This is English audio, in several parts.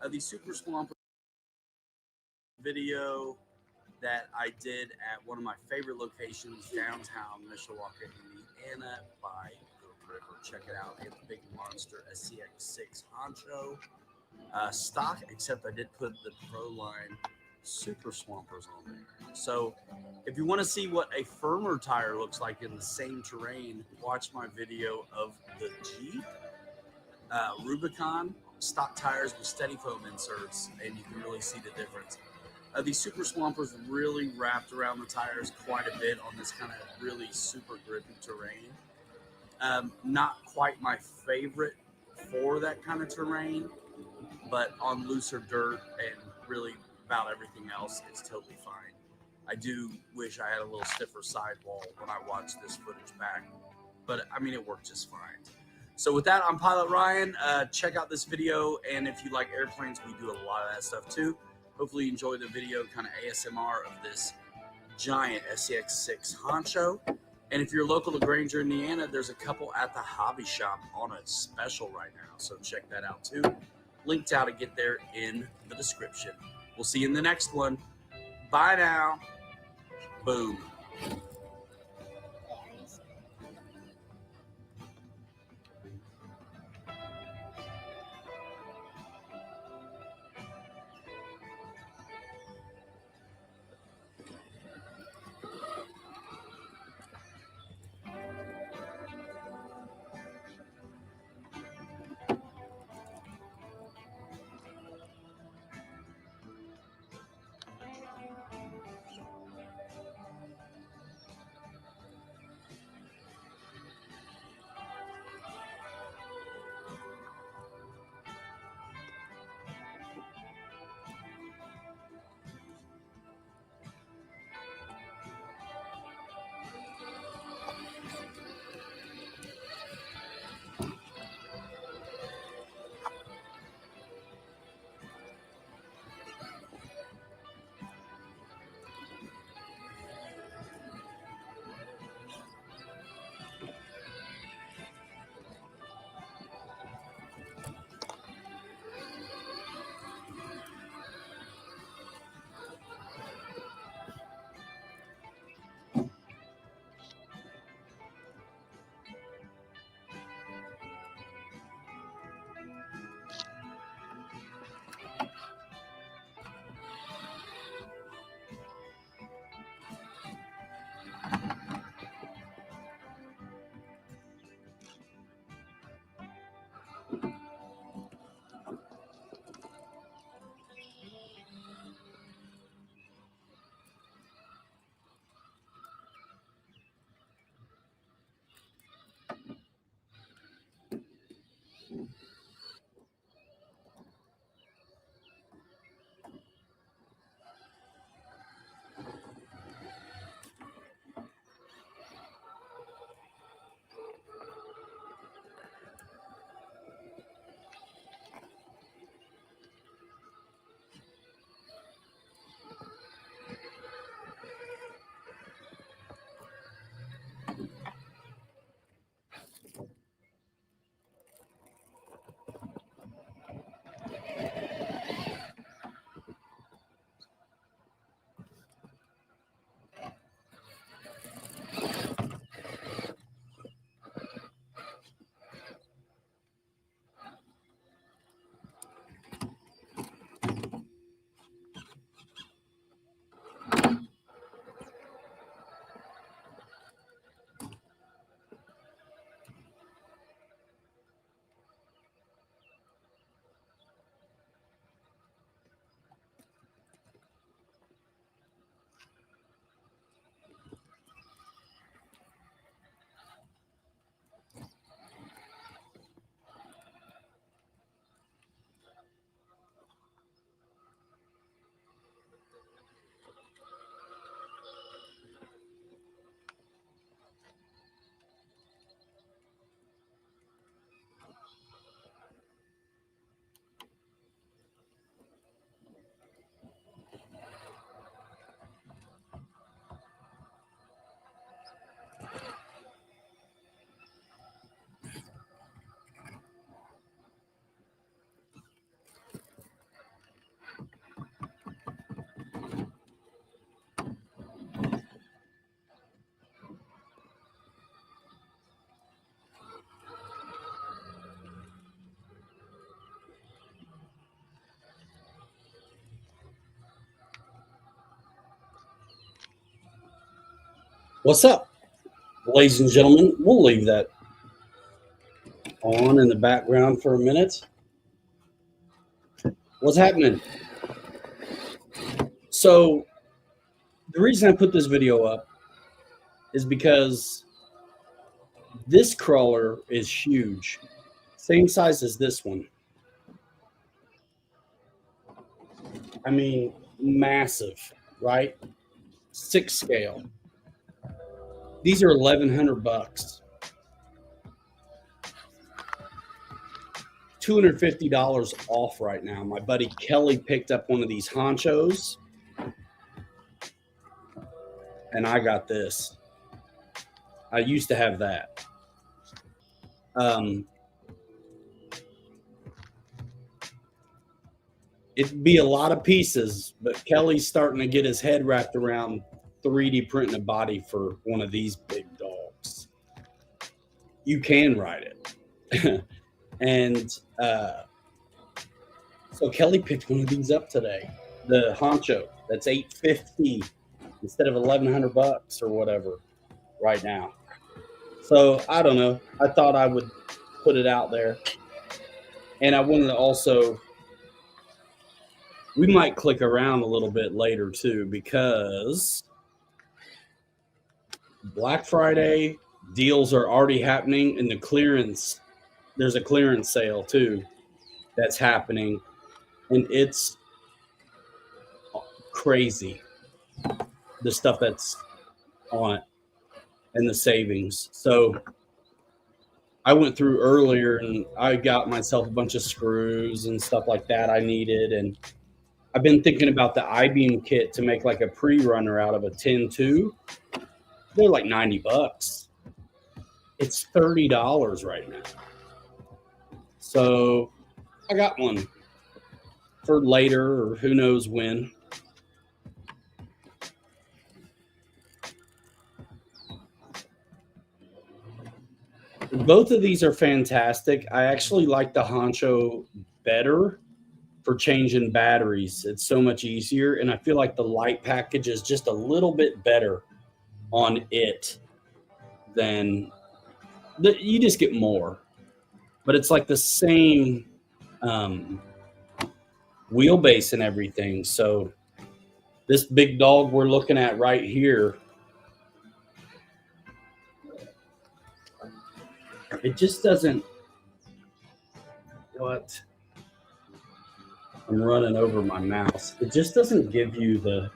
The Super Swamp video that I did at one of my favorite locations downtown Mishawaka, Indiana by the river. Check it out. It's Big Monster SCX6 Honcho. Stock, except I did put the Pro Line Super Swampers on there. So if you want to see what a firmer tire looks like in the same terrain, watch my video of the Jeep Rubicon stock tires with steady foam inserts, and you can really see the difference. These Super Swampers really wrapped around the tires quite a bit on this kind of really super grippy terrain. Not quite my favorite for that kind of terrain, but on looser dirt and really about everything else, it's totally fine. I do wish I had a little stiffer sidewall when I watched this footage back, but I mean, it worked just fine. So with that, I'm Pilot Ryan. Check out this video, and if you like airplanes, we do a lot of that stuff too. Hopefully you enjoy the video, kind of ASMR of this giant SCX6 Honcho. And if you're local to Granger, Indiana, there's a couple at the hobby shop on a special right now, so check that out too. Linked out to get there in the description. We'll see you in the next one. Bye now. Boom. What's up, ladies and gentlemen? We'll leave that on in the background for a minute. What's happening? So, the reason I put this video up is because this crawler is huge, same size as this one. I mean, massive, right? 6 scale. These are $1,100. $250 off right now. My buddy Kelly picked up one of these honchos, and I got this. I used to have that. It'd be a lot of pieces, but Kelly's starting to get his head wrapped around 3D printing a body for one of these big dogs. You can ride it. And so Kelly picked one of these up today. The honcho, that's $850 instead of $1,100 or whatever right now. So I don't know. I thought I would put it out there. And I wanted to also, we might click around a little bit later too, because Black Friday deals are already happening, and there's a clearance sale too that's happening, and it's crazy, the stuff that's on it and the savings. So I went through earlier and I got myself a bunch of screws and stuff like that I needed, and I've been thinking about the I-beam kit to make like a pre-runner out of a 10-2. They're like $90. It's $30 right now. So I got one for later or who knows when. Both of these are fantastic. I actually like the honcho better for changing batteries. It's so much easier, and I feel like the light package is just a little bit better on it than you just get more, but it's like the same wheelbase and everything. So this big dog we're looking at right here, it just doesn't, what? I'm running over my mouse. It just doesn't give you the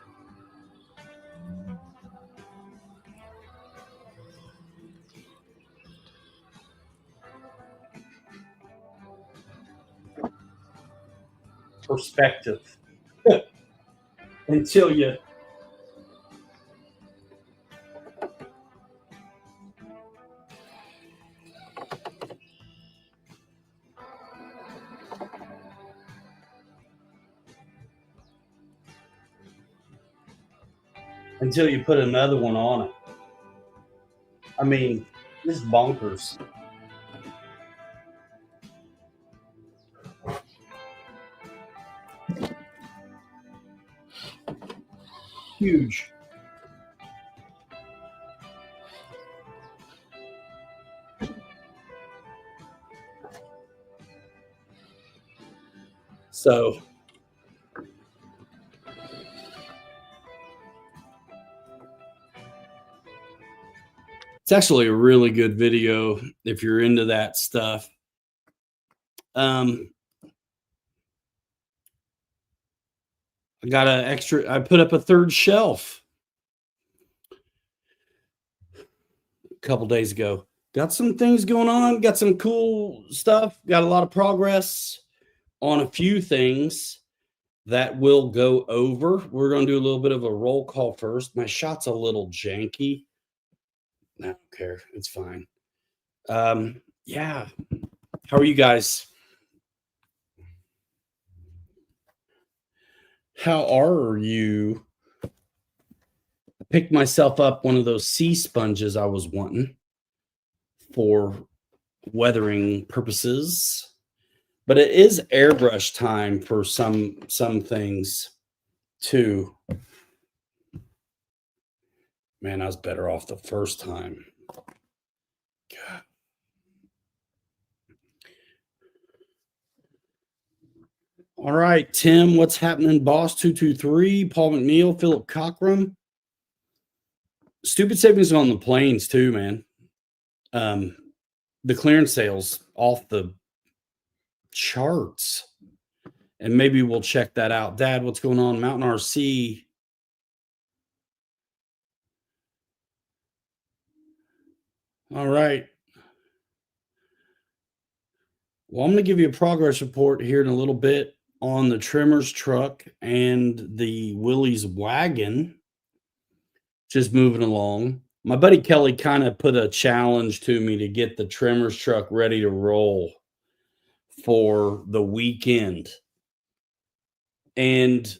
perspective until you put another one on it. I mean, this is bonkers. Huge. So it's actually a really good video if you're into that stuff. I got I put up a third shelf a couple days ago. Got some things going on, got some cool stuff, got a lot of progress on a few things that will go over. We're going to do a little bit of a roll call first. My shot's a little janky. I don't care. It's fine. Yeah. How are you guys? How are you? I picked myself up one of those sea sponges I was wanting for weathering purposes, but it is airbrush time for some things too. Man, I was better off the first time. God. All right, Tim, what's happening? Boss 223, Paul McNeil, Philip Cockrum. Stupid savings on the planes too, man. The clearance sales off the charts. And maybe we'll check that out. Dad, what's going on? Mountain RC. All right. Well, I'm going to give you a progress report here in a little bit on the trimmers truck and the Willys wagon. Just moving along. My buddy Kelly kind of put a challenge to me to get the trimmers truck ready to roll for the weekend. And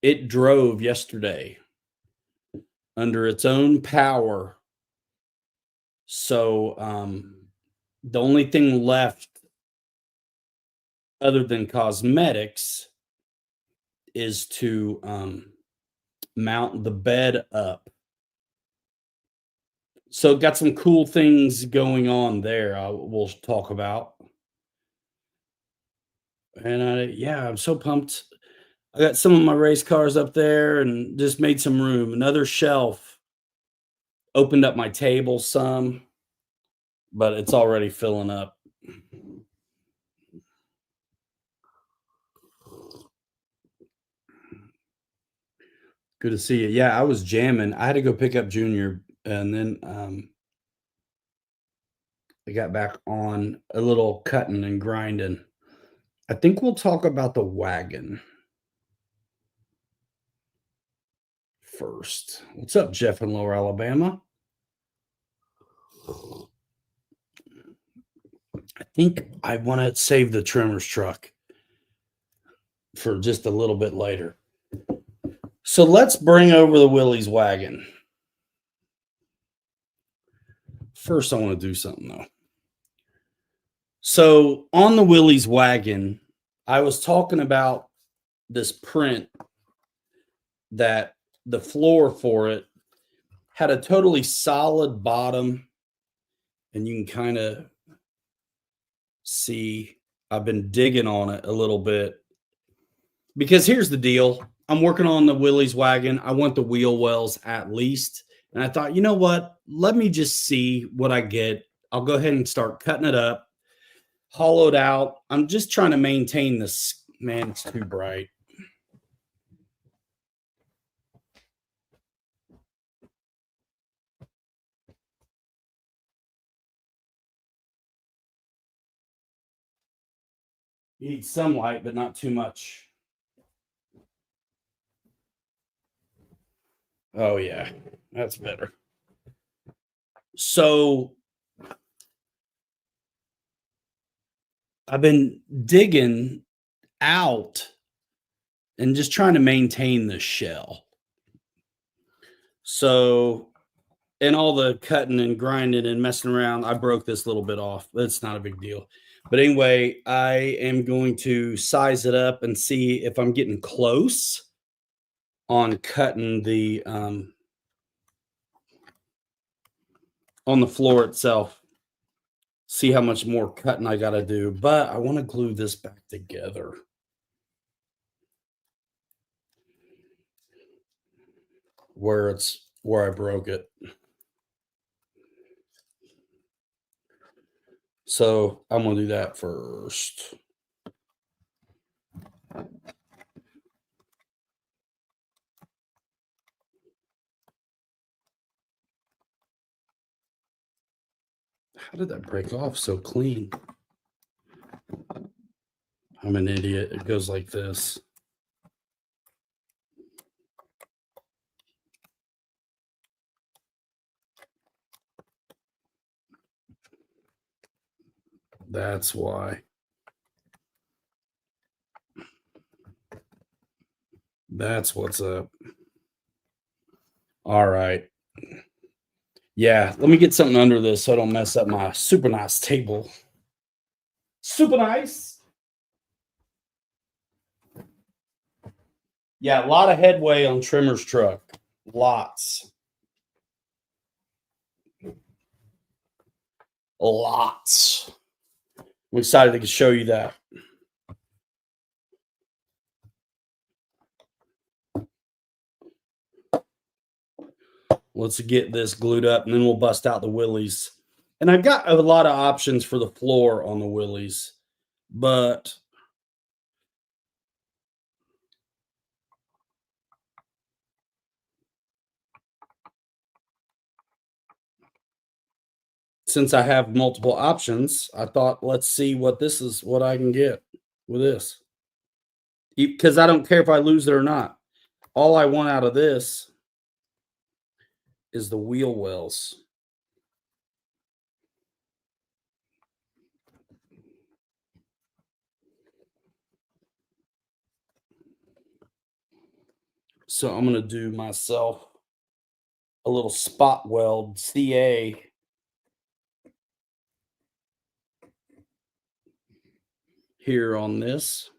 it drove yesterday under its own power. So the only thing left other than cosmetics is to mount the bed up. So got some cool things going on there we'll talk about. And yeah, I'm so pumped. I got some of my race cars up there and just made some room. Another shelf. Opened up my table some, but it's already filling up. Good to see you. Yeah, I was jamming. I had to go pick up Junior, and then I got back on a little cutting and grinding. I think we'll talk about the wagon first. What's up, Jeff in Lower Alabama? I think I want to save the trimmers truck for just a little bit later. So let's bring over the Willys wagon. First, I want to do something though. So on the Willys wagon, I was talking about this print that the floor for it had a totally solid bottom, and you can kind of see I've been digging on it a little bit because here's the deal. I'm working on the Willys wagon. I want the wheel wells at least. And I thought, you know what? Let me just see what I get. I'll go ahead and start cutting it up, hollowed out. I'm just trying to maintain this. Man, it's too bright. You need some light, but not too much. Oh, yeah, that's better. So I've been digging out and just trying to maintain the shell. So in all the cutting and grinding and messing around, I broke this little bit off. It's not a big deal. But anyway, I am going to size it up and see if I'm getting close on cutting the on the floor itself. See how much more cutting I got to do. But I want to glue this back together. Where I broke it. So I'm going to do that first. How did that break off so clean? I'm an idiot. It goes like this. That's why. That's what's up. All right. Yeah, let me get something under this so I don't mess up my super nice table. Super nice. Yeah, a lot of headway on Trimmer's truck. Lots. Lots. I'm excited to show you that. Let's get this glued up and then we'll bust out the willies. And I've got a lot of options for the floor on the willies, but since I have multiple options, I thought, let's see what I can get with this. Because I don't care if I lose it or not. All I want out of this is the wheel wells. So I'm going to do myself a little spot weld CA here on this.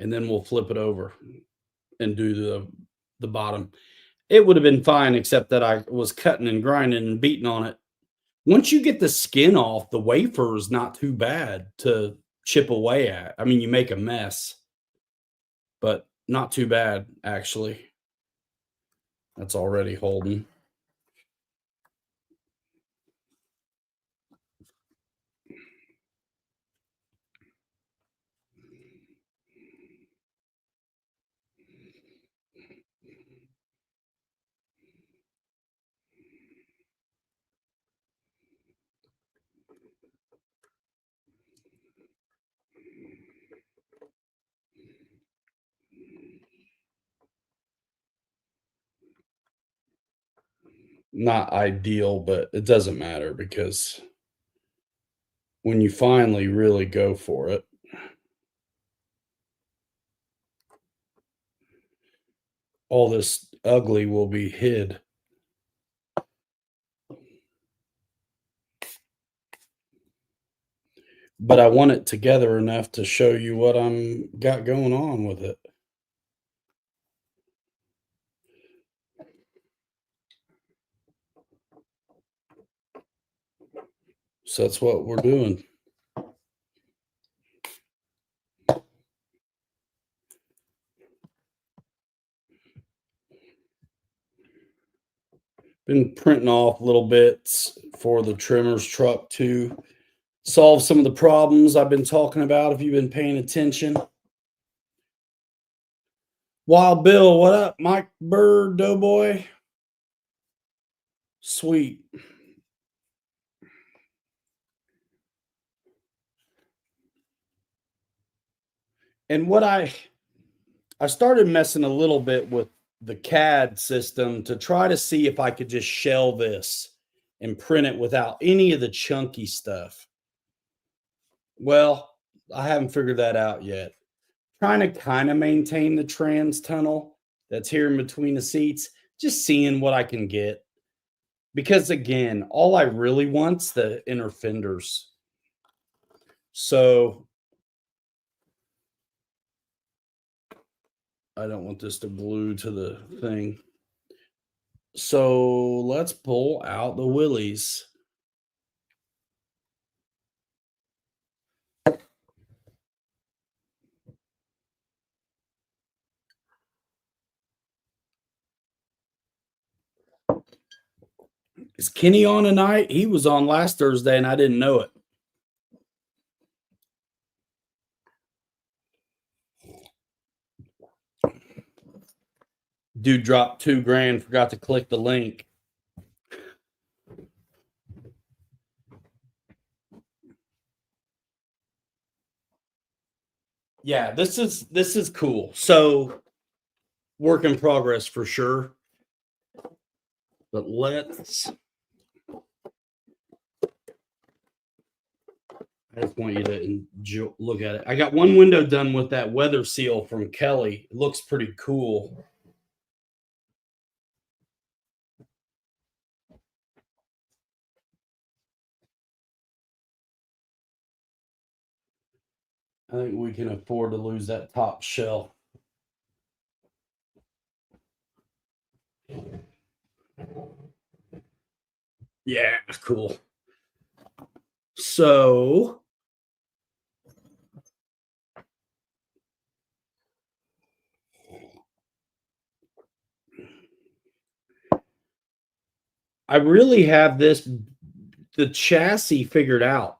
And then we'll flip it over and do the bottom. It would have been fine, except that I was cutting and grinding and beating on it. Once you get the skin off, the wafer is not too bad to chip away at. I mean, you make a mess, but not too bad, actually. That's already holding. Not ideal, but it doesn't matter because when you finally really go for it, all this ugly will be hid. But I want it together enough to show you what I'm got going on with it. So that's what we're doing. Been printing off little bits for the trimmers truck to solve some of the problems I've been talking about if you've been paying attention. Wild Bill, what up? Mike Bird, Doughboy. Sweet. And what I started messing a little bit with the CAD system to try to see if I could just shell this and print it without any of the chunky stuff. Well, I haven't figured that out yet. Trying to kind of maintain the trans tunnel that's here in between the seats, just seeing what I can get. Because again, all I really want's the inner fenders. So I don't want this to glue to the thing. So let's pull out the willies. Is Kenny on tonight? He was on last Thursday and I didn't know it. Dude dropped $2,000, forgot to click the link. Yeah, this is cool. So work in progress for sure. But let's I just want you to look at it. I got one window done with that weather seal from Kelly. It looks pretty cool. I think we can afford to lose that top shell. Yeah, cool. So I really have the chassis figured out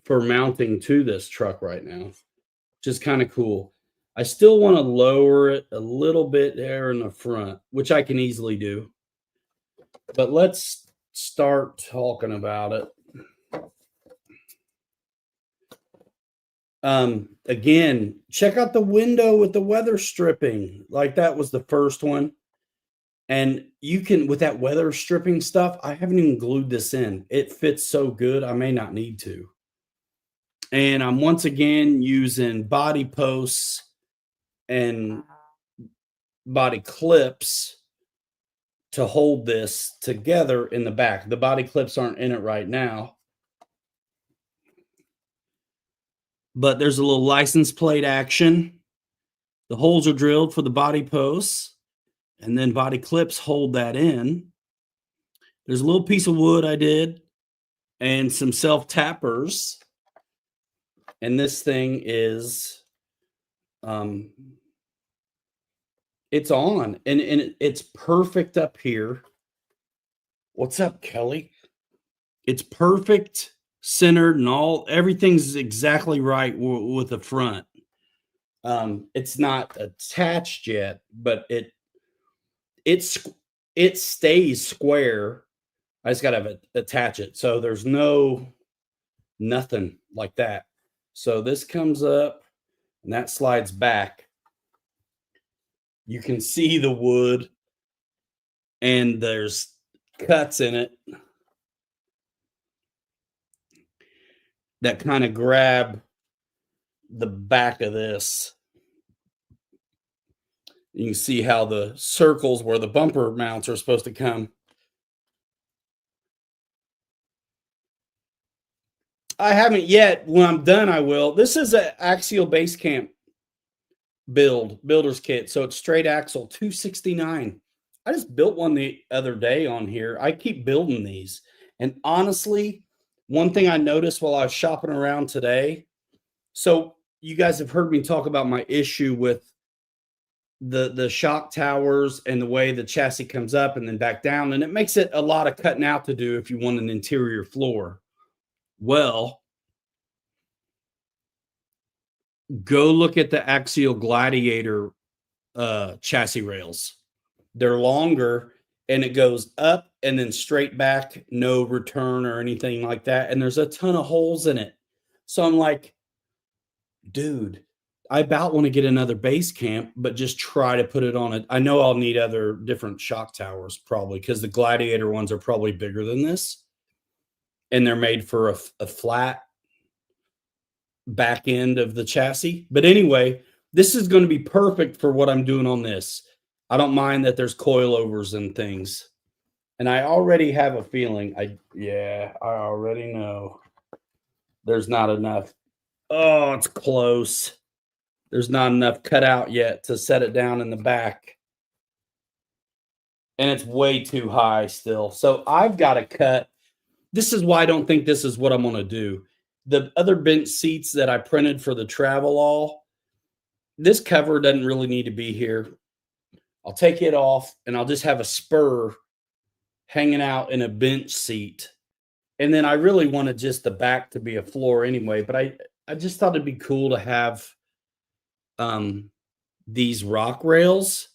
for mounting to this truck right now, which is kind of cool. I still want to lower it a little bit there in the front, which I can easily do. But let's start talking about it. Again, check out the window with the weather stripping. Like that was the first one. And you can, with that weather stripping stuff, I haven't even glued this in. It fits so good, I may not need to. And I'm once again using body posts and body clips to hold this together in the back. The body clips aren't in it right now, but there's a little license plate action. The holes are drilled for the body posts, and then body clips hold that in. There's a little piece of wood I did and some self tappers. And this thing is it's on and it's perfect up here. What's up, Kelly? It's perfect, centered, and everything's exactly right with the front. It's not attached yet, but it stays square. I just gotta attach it. So there's nothing like that. So this comes up and that slides back. You can see the wood and there's cuts in it that kind of grab the back of this. You can see how the circles where the bumper mounts are supposed to come. I haven't yet. When I'm done, I will. This is an axial base camp builder's kit. So it's straight axle, 269. I just built one the other day on here. I keep building these. And honestly, one thing I noticed while I was shopping around today, so you guys have heard me talk about my issue with the shock towers and the way the chassis comes up and then back down. And it makes it a lot of cutting out to do if you want an interior floor. Well, go look at the Axial Gladiator chassis rails. They're longer and it goes up and then straight back, no return or anything like that. And there's a ton of holes in it. So I'm like, dude, I about want to get another base camp, but just try to put it on it. I know I'll need other different shock towers probably because the Gladiator ones are probably bigger than this. And they're made for a flat back end of the chassis. But anyway, this is going to be perfect for what I'm doing on this. I don't mind that there's coilovers and things. And I already have a feeling, I already know there's not enough. Oh, it's close. There's not enough cut out yet to set it down in the back. And it's way too high still. So I've got to cut. This is why I don't think this is what I'm going to do. The other bench seats that I printed for the travel all, this cover doesn't really need to be here. I'll take it off and I'll just have a spur hanging out in a bench seat. And then I really wanted just the back to be a floor anyway, but I just thought it'd be cool to have these rock rails,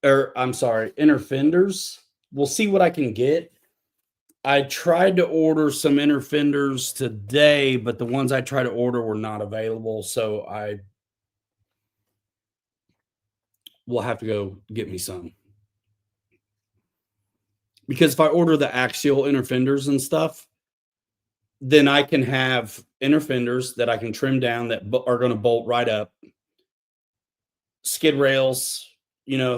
or I'm sorry, inner fenders. We'll see what I can get. I tried to order some inner fenders today, but the ones I tried to order were not available. So I will have to go get me some. Because if I order the axial inner fenders and stuff, then I can have inner fenders that I can trim down that are going to bolt right up. Skid rails,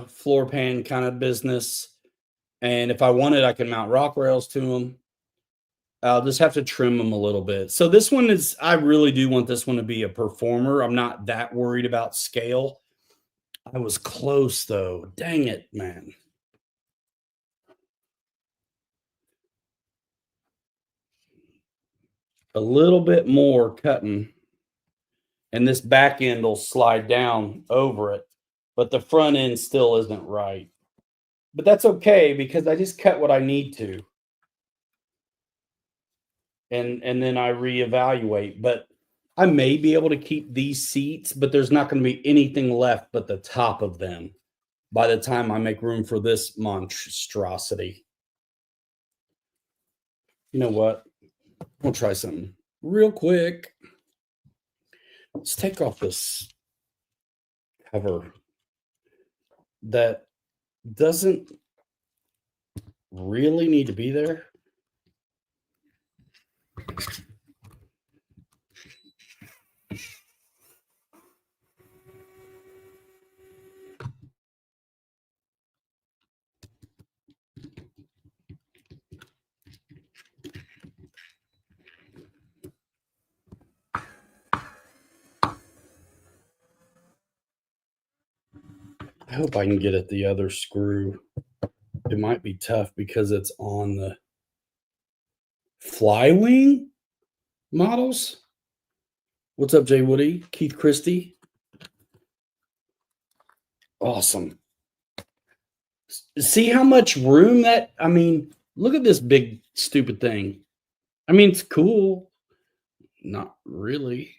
floor pan kind of business. And if I wanted, I can mount rock rails to them. I'll just have to trim them a little bit. So this one is, I really do want this one to be a performer. I'm not that worried about scale. I was close though. Dang it, man. A little bit more cutting, and this back end will slide down over it, but the front end still isn't right. But that's okay because I just cut what I need to. And then I reevaluate. But I may be able to keep these seats, but there's not going to be anything left but the top of them by the time I make room for this monstrosity. You know what? We'll try something real quick. Let's take off this cover that doesn't really need to be there. I hope I can get at the other screw. It might be tough because it's on the Flywing models. What's up, Jay Woody? Keith Christie. Awesome. See how much room that, I mean, look at this big stupid thing. I mean, it's cool. Not really.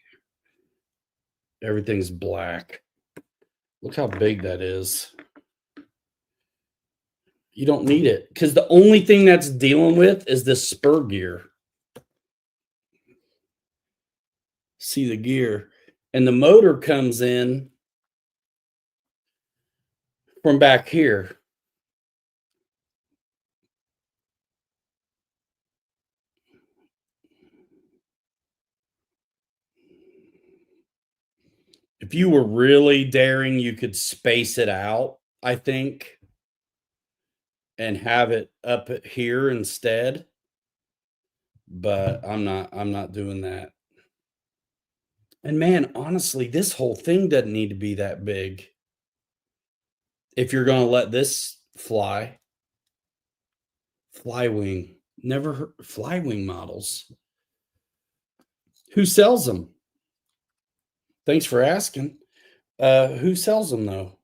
Everything's black. Look how big that is. You don't need it because the only thing that's dealing with is this spur gear. See the gear. And the motor comes in from back here. If you were really daring, you could space it out, I think, and have it up here instead. But I'm not doing that. And man, honestly, this whole thing doesn't need to be that big. If you're going to let this fly. Flywing. Never heard Flywing models. Who sells them? Thanks for asking. Who sells them though?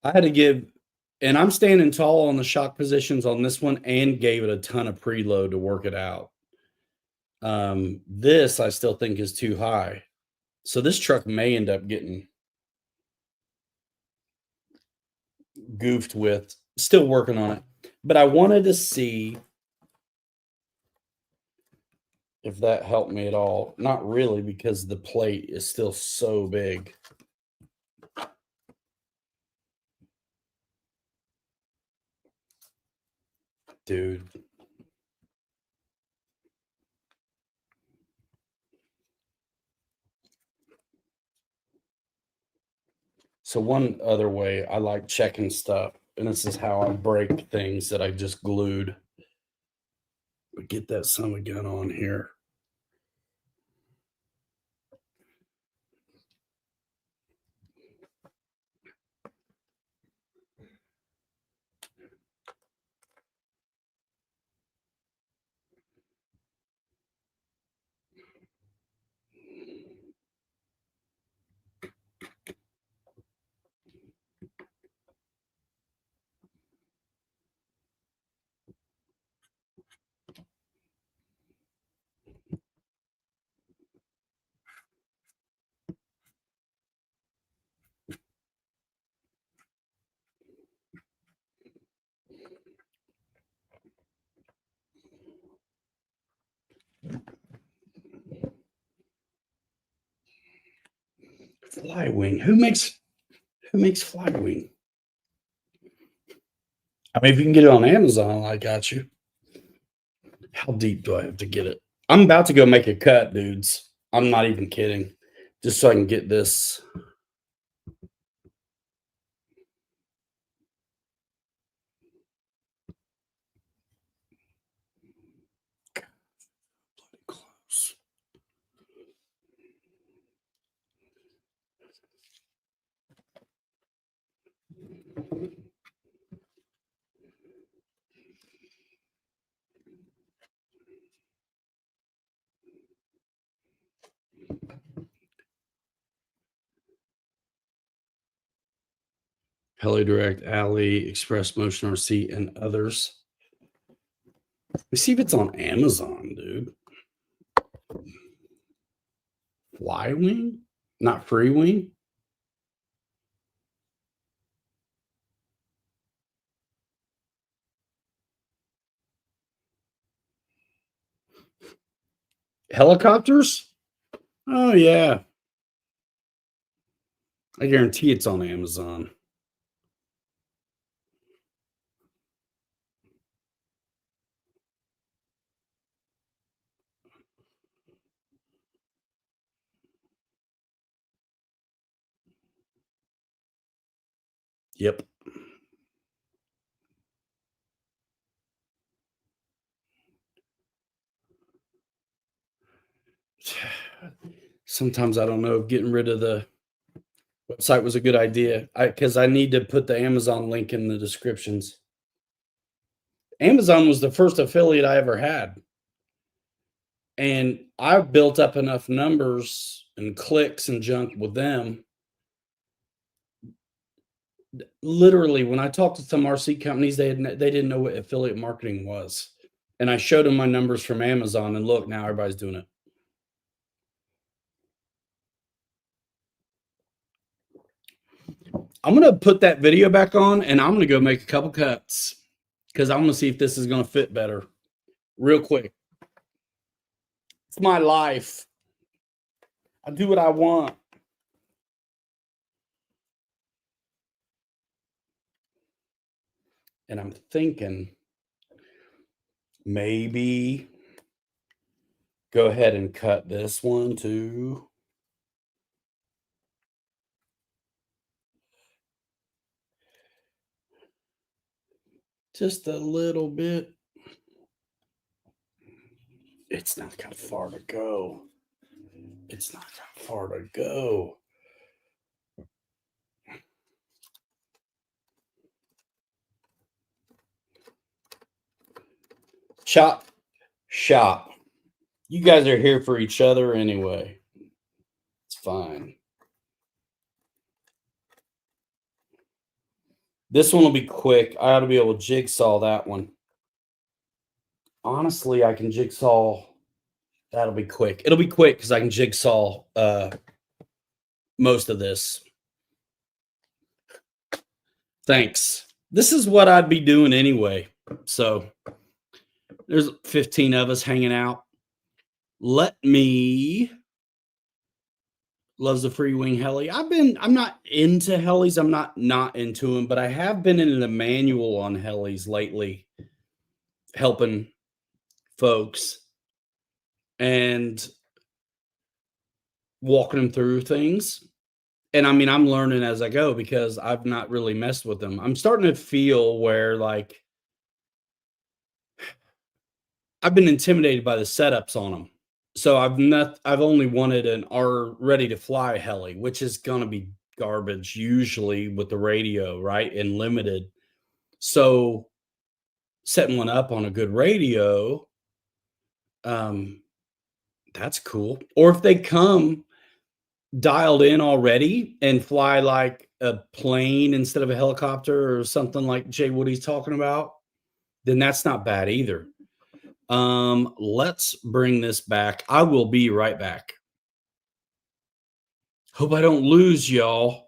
I had to give, and I'm standing tall on the shock positions on this one and gave it a ton of preload to work it out. This I still think is too high. So this truck may end up getting goofed with. Still working on it. But I wanted to see if that helped me at all. Not really, because the plate is still so big. Dude. So one other way I like checking stuff, and this is how I break things that I just glued. Get that son of a gun on here. Flywing. Who makes Flywing? I mean, if you can get it on Amazon, I got you. How deep do I have to get it? I'm about to go make a cut, dudes. I'm not even kidding. Just so I can get this. Heli Direct, Alley, Express Motion RC, and others. Let me see if it's on Amazon, dude. Flywing? Not Freewing? Helicopters? Oh, yeah. I guarantee it's on Amazon. Yep. Sometimes I don't know if getting rid of the website was a good idea because I need to put the Amazon link in the descriptions. Amazon was the first affiliate I ever had. And I've built up enough numbers and clicks and junk with them. Literally, when I talked to some RC companies, they didn't know what affiliate marketing was. And I showed them my numbers from Amazon, and look, now everybody's doing it. I'm going to put that video back on, and I'm going to go make a couple cuts because I'm going to see if this is going to fit better real quick. It's my life. I do what I want. And I'm thinking maybe go ahead and cut this one too. Just a little bit. It's not got far to go. It's not got far to go. Chop shop. You guys are here for each other anyway. It's fine. This one will be quick. I ought to be able to jigsaw that one. Honestly, I can jigsaw. That'll be quick. It'll be quick because I can jigsaw most of this. Thanks. This is what I'd be doing anyway. So there's 15 of us hanging out. Let me loves the free wing heli. I'm not into helis. I'm not into them, but I have been in the manual on helis lately, helping folks and walking them through things. And I mean, I'm learning as I go because I've not really messed with them. I'm starting to feel where like I've been intimidated by the setups on them. So I've only wanted an R ready to fly heli, which is going to be garbage usually with the radio, right? And limited. So setting one up on a good radio, that's cool. Or if they come dialed in already and fly like a plane instead of a helicopter or something like Jay Woody's talking about, then that's not bad either. Let's bring this back. I will be right back. Hope I don't lose y'all.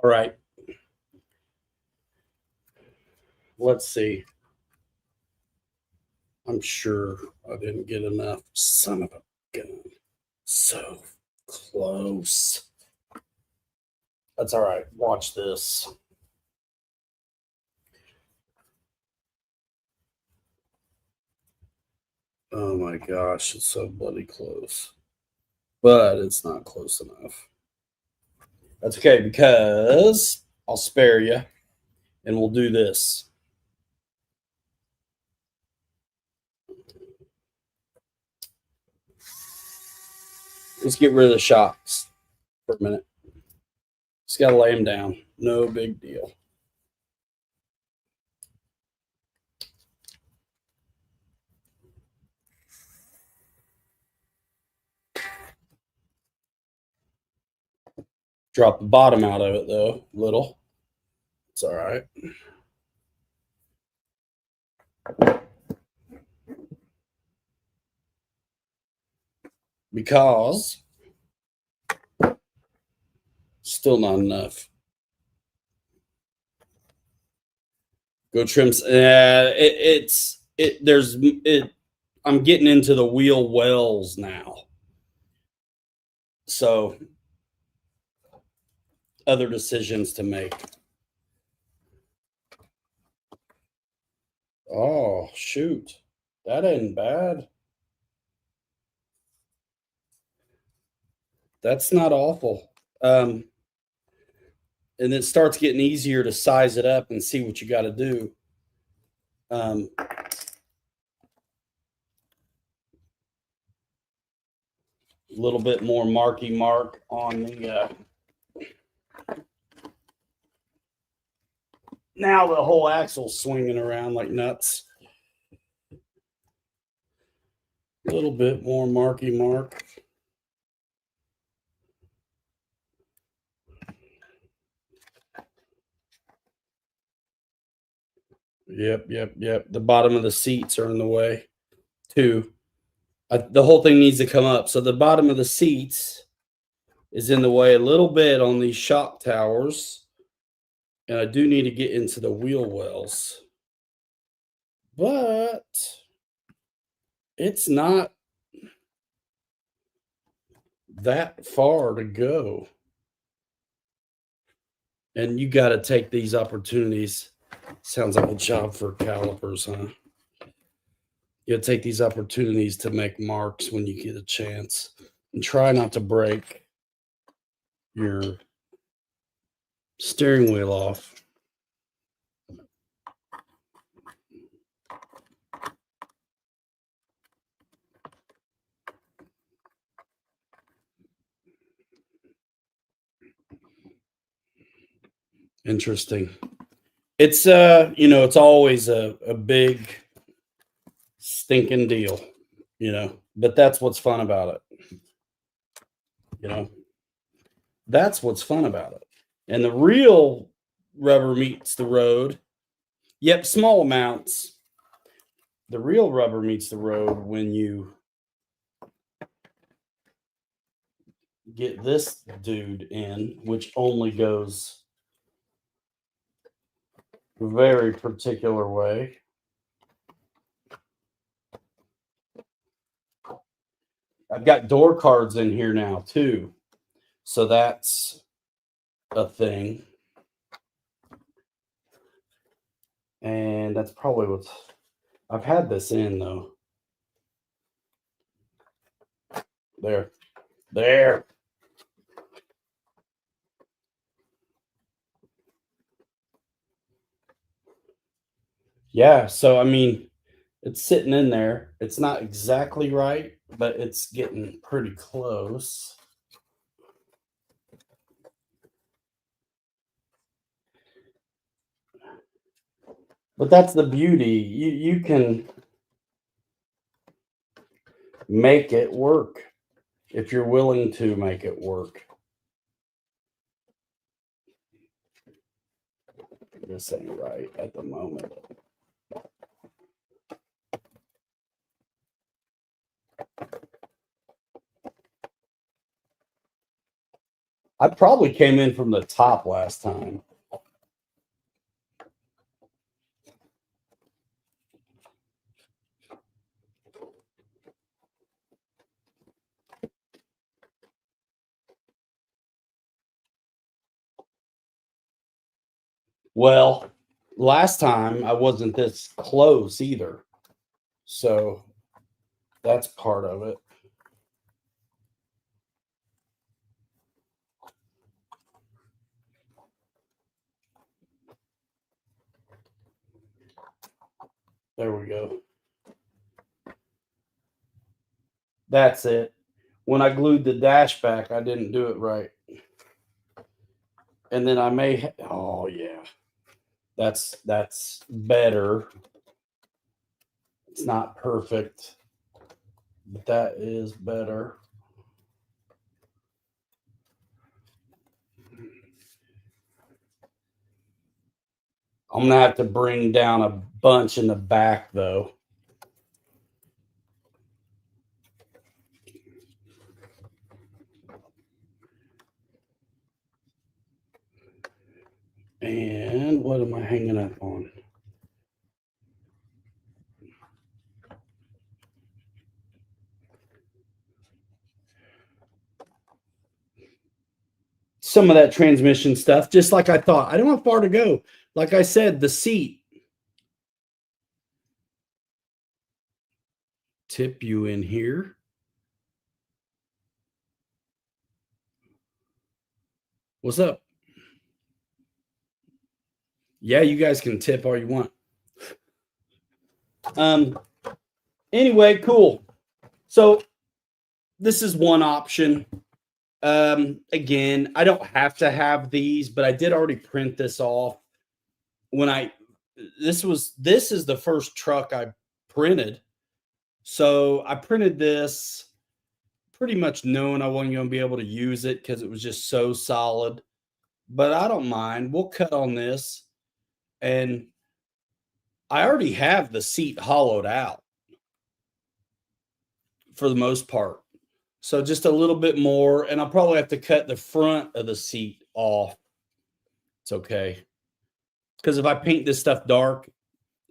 All right. Let's see. I'm sure I didn't get enough. Son of a gun. So close. That's all right. Watch this. Oh my gosh, it's so bloody close. But it's not close enough. That's okay because I'll spare you and we'll do this. Let's get rid of the shocks for a minute. Just got to lay them down. No big deal. Drop the bottom out of it though, little. It's all right. Because still not enough. Go trim. I'm getting into the wheel wells now. So other decisions to make. Oh, shoot. That ain't bad. That's not awful. And it starts getting easier to size it up and see what you got to do. A little bit more marky mark on the now the whole axle's swinging around like nuts. A little bit more marky mark. Yep. The bottom of the seats are in the way too. The whole thing needs to come up. So the bottom of the seats is in the way a little bit on these shock towers. And I do need to get into the wheel wells. But it's not that far to go. And you got to take these opportunities. Sounds like a job for calipers, huh? You got to take these opportunities to make marks when you get a chance. And try not to break your steering wheel off. Interesting. It's it's always a big stinking deal, but that's what's fun about it. That's what's fun about it. And the real rubber meets the road. Yep, small amounts. The real rubber meets the road when you get this dude in, which only goes a very particular way. I've got door cards in here now too. So that's a thing. And that's probably what's... I've had this in though. There. Yeah, so I mean, it's sitting in there. It's not exactly right, but it's getting pretty close. But that's the beauty. You can make it work if you're willing to make it work. This ain't right at the moment. I probably came in from the top last time. Well, last time I wasn't this close either. So that's part of it. There we go. That's it. When I glued the dash back, I didn't do it right. And then I may, oh yeah, that's better. It's not perfect, but that is better. I'm gonna have to bring down a bunch in the back though. And what am I hanging up on? some of that transmission stuff, just like I thought. I don't have far to go. Like I said, the seat. Tip you in here. What's up? Yeah, you guys can tip all you want. Anyway, cool. So this is one option. Again, I don't have to have these, but I did already print this off. This is the first truck I printed. So I printed this pretty much knowing I wasn't going to be able to use it because it was just so solid. But I don't mind. We'll cut on this. And I already have the seat hollowed out for the most part. So just a little bit more. And I'll probably have to cut the front of the seat off. It's okay. Because if I paint this stuff dark,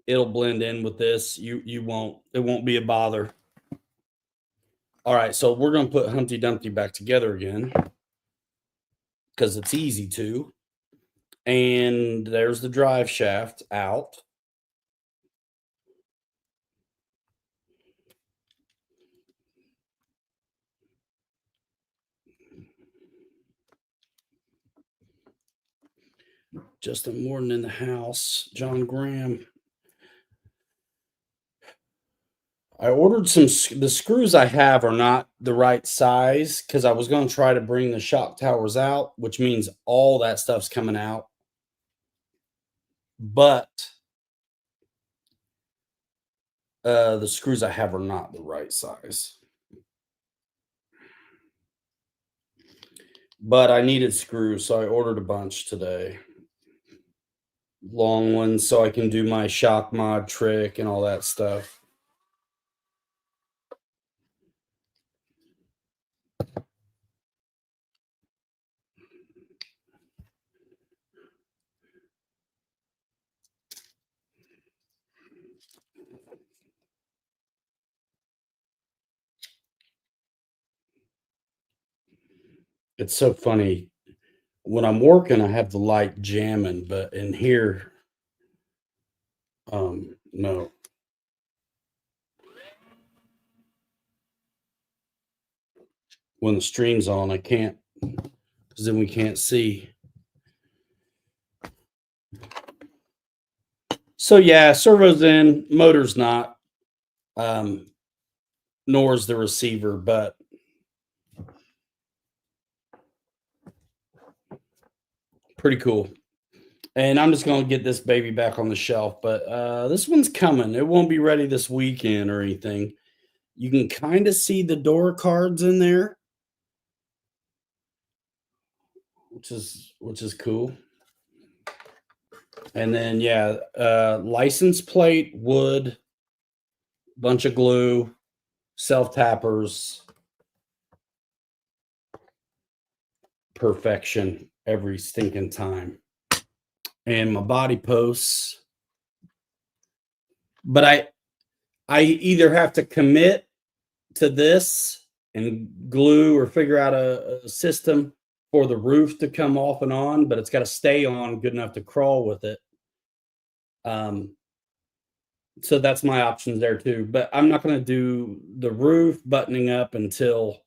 it'll blend in with this. It won't be a bother. All right, so we're going to put Humpty Dumpty back together again because it's easy to. And there's the drive shaft out. Justin Morton in the house. John Graham. I ordered the screws I have are not the right size because I was going to try to bring the shock towers out, which means all that stuff's coming out. But the screws I have are not the right size. But I needed screws, so I ordered a bunch today. Long ones so I can do my shock mod trick and all that stuff. It's so funny. When I'm working, I have the light jamming, but in here, no. When the stream's on, I can't, because then we can't see. So yeah, servo's in, motor's not, nor is the receiver, but pretty cool. And I'm just going to get this baby back on the shelf, but this one's coming. It won't be ready this weekend or anything. You can kind of see the door cards in there, which is cool. And then yeah, license plate, wood, bunch of glue, self tappers, perfection every stinking time. And my body posts. But I either have to commit to this and glue or figure out a system for the roof to come off and on, but it's got to stay on good enough to crawl with it. So that's my options there too. But I'm not going to do the roof buttoning up until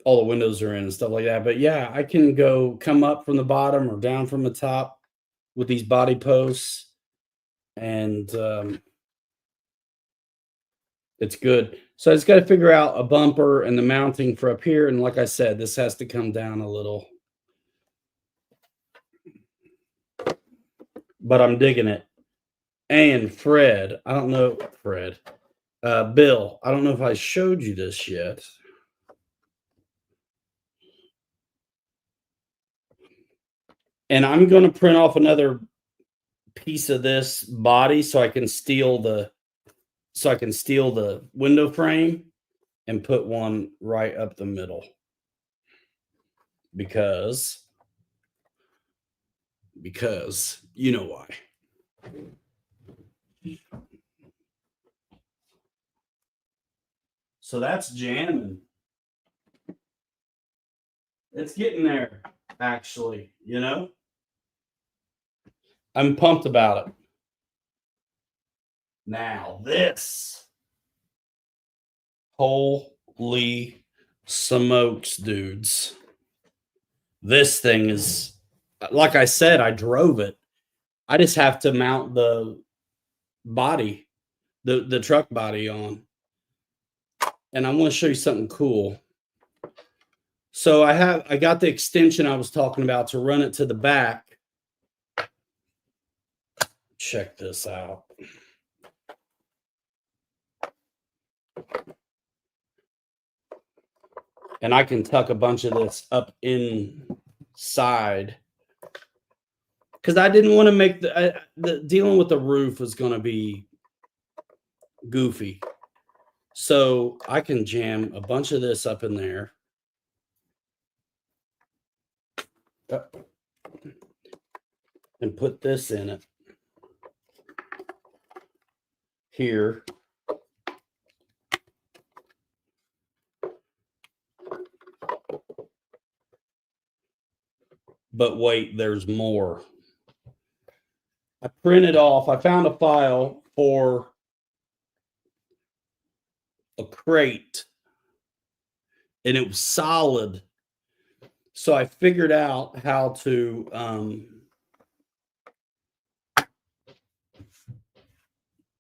all the windows are in and stuff like that. But yeah, I can come up from the bottom or down from the top with these body posts, and it's good. So I just got to figure out a bumper and the mounting for up here. And like I said, this has to come down a little. But I'm digging it. And Fred, I don't know, Fred, Bill, I don't know if I showed you this yet. And I'm going to print off another piece of this body so I can steal the window frame and put one right up the middle. Because you know why. So that's jamming. It's getting there, actually, you know? I'm pumped about it. Now, this. Holy smokes, dudes. This thing is, like I said, I drove it. I just have to mount the body, the truck body on. And I want to show you something cool. So I got the extension I was talking about to run it to the back. Check this out. And I can tuck a bunch of this up inside because I didn't want to make the dealing with the roof was going to be goofy. So I can jam a bunch of this up in there. And put this in it here. But wait, there's more. I printed off, I found a file for a crate and it was solid. So I figured out how to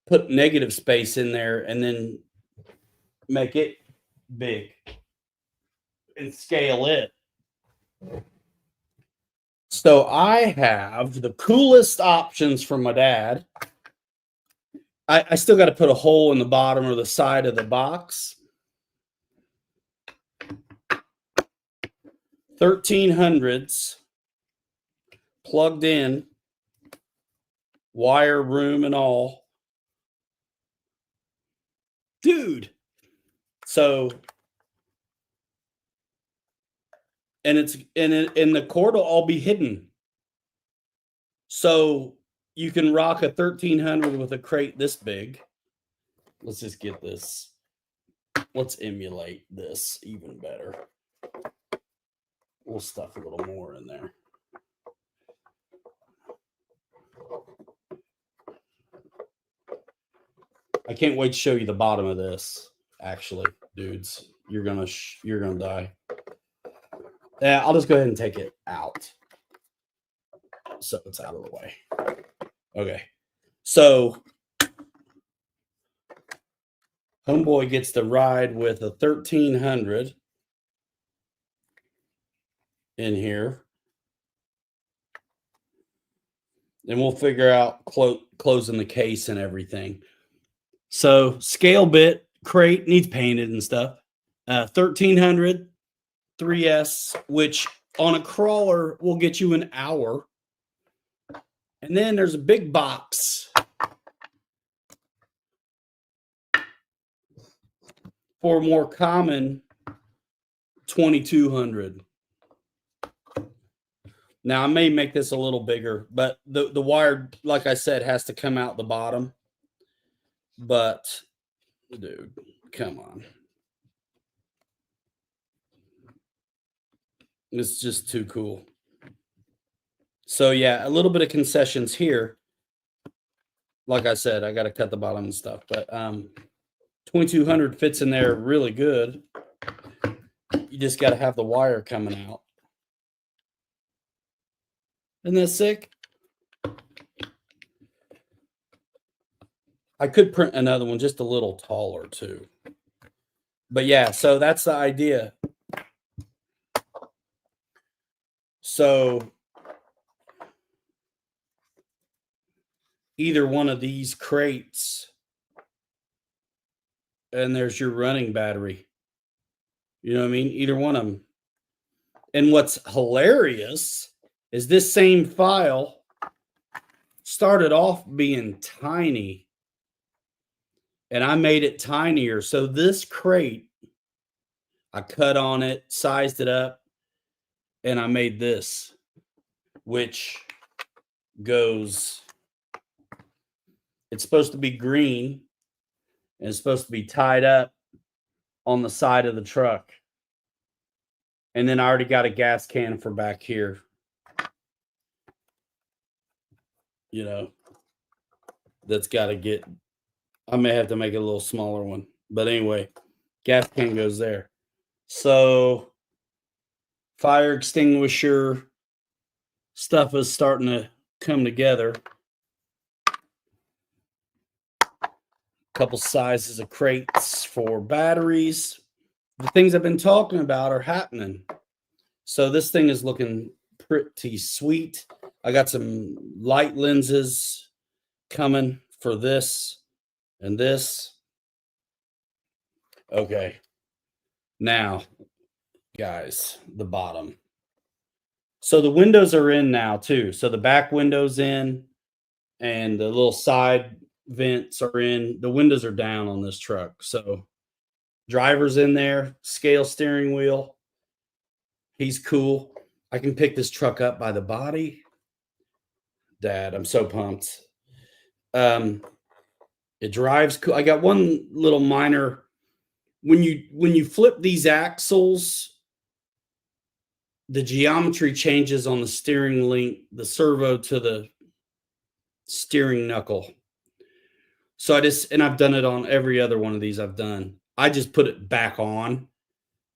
put negative space in there and then make it big and scale it. So I have the coolest options from my dad. I still got to put a hole in the bottom or the side of the box. 1300s plugged in, wire room and all. Dude. So, and the cord will all be hidden. So you can rock a 1300 with a crate this big. Let's just get this. Let's emulate this even better. We'll stuff a little more in there. I can't wait to show you the bottom of this. Actually, dudes, you're gonna die. Yeah, I'll just go ahead and take it out, so it's out of the way. Okay, so homeboy gets to ride with a 1300 in here, and we'll figure out closing the case and everything. So scale bit crate needs painted and stuff. 1300 3S, which on a crawler will get you an hour. And then there's a big box for more common 2200. Now I may make this a little bigger, but the wire, like I said, has to come out the bottom. But dude, come on. It's just too cool. So yeah, a little bit of concessions here. Like I said, I got to cut the bottom and stuff, but 2200 fits in there really good. You just got to have the wire coming out. Isn't that sick? I could print another one just a little taller too. But yeah, so that's the idea. So either one of these crates, and there's your running battery. You know what I mean? Either one of them. And what's hilarious is this same file started off being tiny, and I made it tinier. So this crate, I cut on it, sized it up, and I made this, which goes, it's supposed to be green, and it's supposed to be tied up on the side of the truck. And then I already got a gas can for back here. You know, that's got to get, I may have to make it a little smaller one. But anyway, gas can goes there. So fire extinguisher stuff is starting to come together. A couple sizes of crates for batteries. The things I've been talking about are happening. So this thing is looking pretty sweet. I got some light lenses coming for this and this. Okay. Now, guys, the bottom. So the windows are in now too. So the back window's in and the little side vents are in. The windows are down on this truck. So driver's in there, scale steering wheel. He's cool. I can pick this truck up by the body. Dad, I'm so pumped. It drives cool. I got one little minor. When you flip these axles, the geometry changes on the steering link, the servo to the steering knuckle. So I've done it on every other one of these I've done. I just put it back on,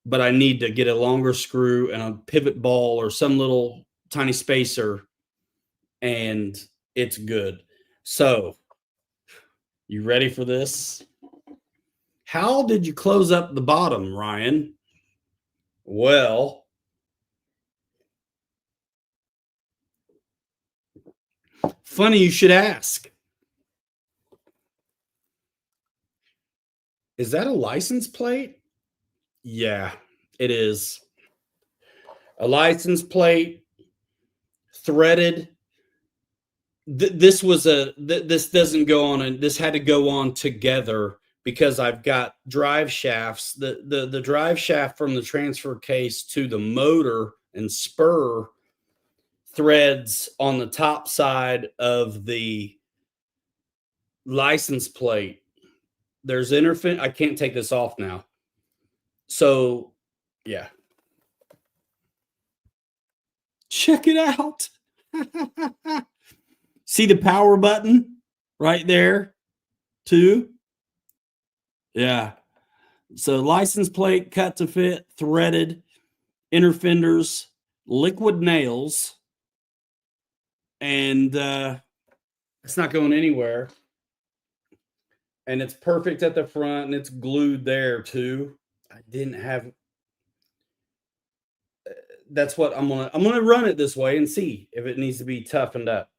but I need to get a longer screw and a pivot ball or some little tiny spacer, and it's good. So, you ready for this? How did you close up the bottom, Ryan? Well, funny you should ask. Is that a license plate? Yeah, it is. A license plate, threaded. This doesn't go on, and this had to go on together because I've got drive shafts. The drive shaft from the transfer case to the motor and spur threads on the top side of the license plate. There's interfin. I can't take this off now. So, yeah. Check it out. See the power button right there, too? Yeah. So, license plate, cut to fit, threaded, inner fenders, liquid nails, and it's not going anywhere. And it's perfect at the front, and it's glued there too. I didn't have. That's what I'm gonna run it this way and see if it needs to be toughened up,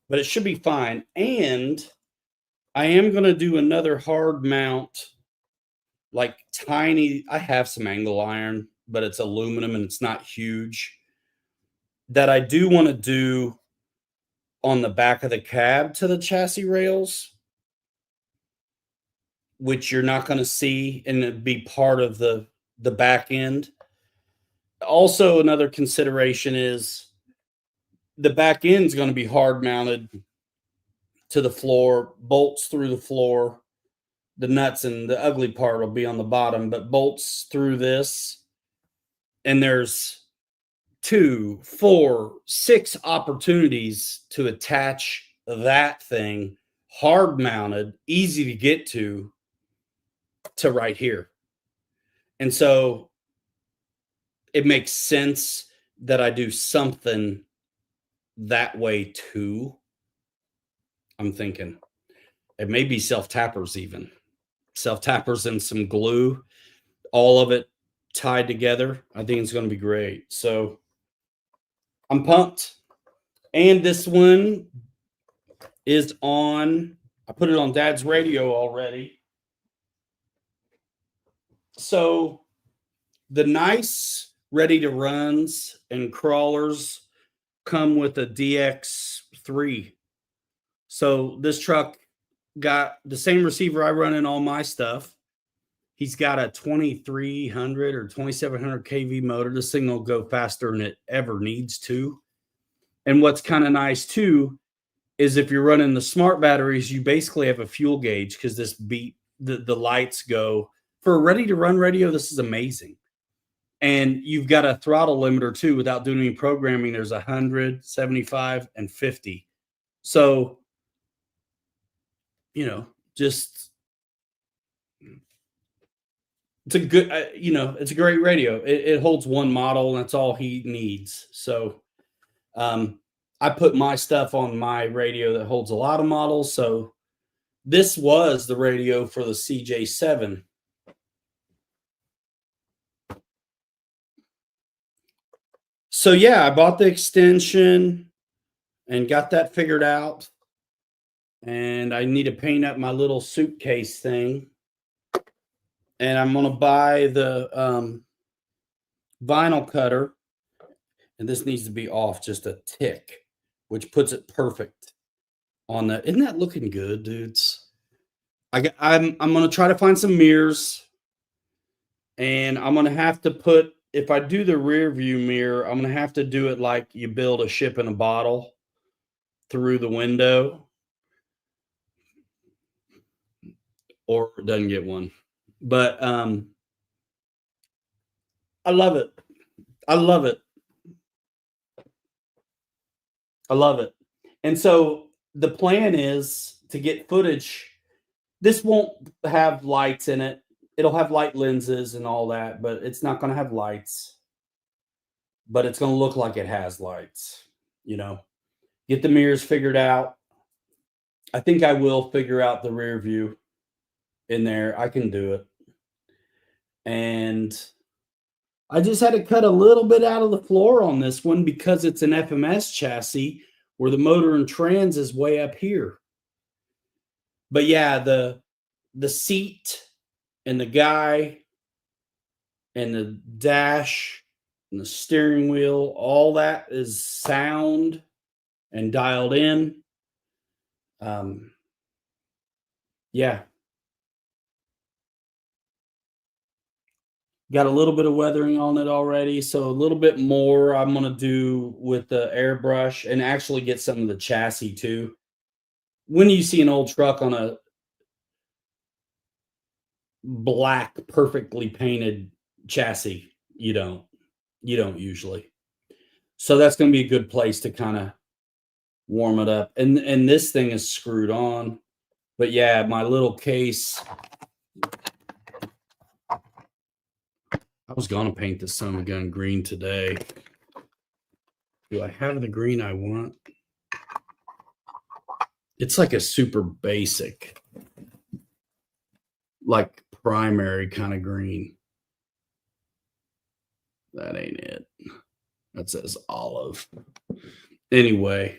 but it should be fine. And I am gonna do another hard mount, like tiny. I have some angle iron, but it's aluminum and it's not huge. That I do want to do on the back of the cab to the chassis rails, which you're not going to see, and it'd be part of the back end. Also, another consideration is the back end is going to be hard mounted to the floor, bolts through the floor. The nuts and the ugly part will be on the bottom, but bolts through this. And there's 2, 4, 6 opportunities to attach that thing, hard mounted, easy to get to right here. And so it makes sense that I do something that way too. I'm thinking it may be self-tappers, even self-tappers and some glue, all of it tied together. I think it's going to be great. So I'm pumped. And this one is on, I put it on Dad's radio already. So the nice ready to runs and crawlers come with a DX3. So this truck got the same receiver I run in all my stuff. He's got a 2300 or 2700 kV motor. This thing will go faster than it ever needs to. And what's kind of nice too is if you're running the smart batteries, you basically have a fuel gauge because the lights go. For a ready to run radio, this is amazing. And you've got a throttle limiter too without doing any programming. There's 100, 75, and 50. So, just it's a good, it's a great radio. It holds one model, and that's all he needs. So, I put my stuff on my radio that holds a lot of models. So, this was the radio for the CJ7. So, yeah, I bought the extension and got that figured out. And I need to paint up my little suitcase thing. And I'm going to buy the vinyl cutter. And this needs to be off just a tick, which puts it perfect on the. Isn't that looking good, dudes? I'm going to try to find some mirrors. And I'm going to have to put, if I do the rear view mirror, I'm going to have to do it like you build a ship in a bottle through the window. Or it doesn't get one. But I love it. I love it. I love it. And so the plan is to get footage. This won't have lights in it. It'll have light lenses and all that, but it's not going to have lights. But it's going to look like it has lights, Get the mirrors figured out. I think I will figure out the rear view in there. I can do it. And I just had to cut a little bit out of the floor on this one because it's an FMS chassis where the motor and trans is way up here. But yeah, the seat and the guy and the dash and the steering wheel, all that is sound and dialed in. Yeah. Got a little bit of weathering on it already, so a little bit more I'm going to do with the airbrush and actually get some of the chassis too. When you see an old truck on a black, perfectly painted chassis, you don't usually. So that's going to be a good place to kind of warm it up. And this thing is screwed on. But yeah, my little case. I was going to paint this son of a gun green today. Do I have the green I want? It's like a super basic, like primary kind of green. That ain't it. That says olive. Anyway,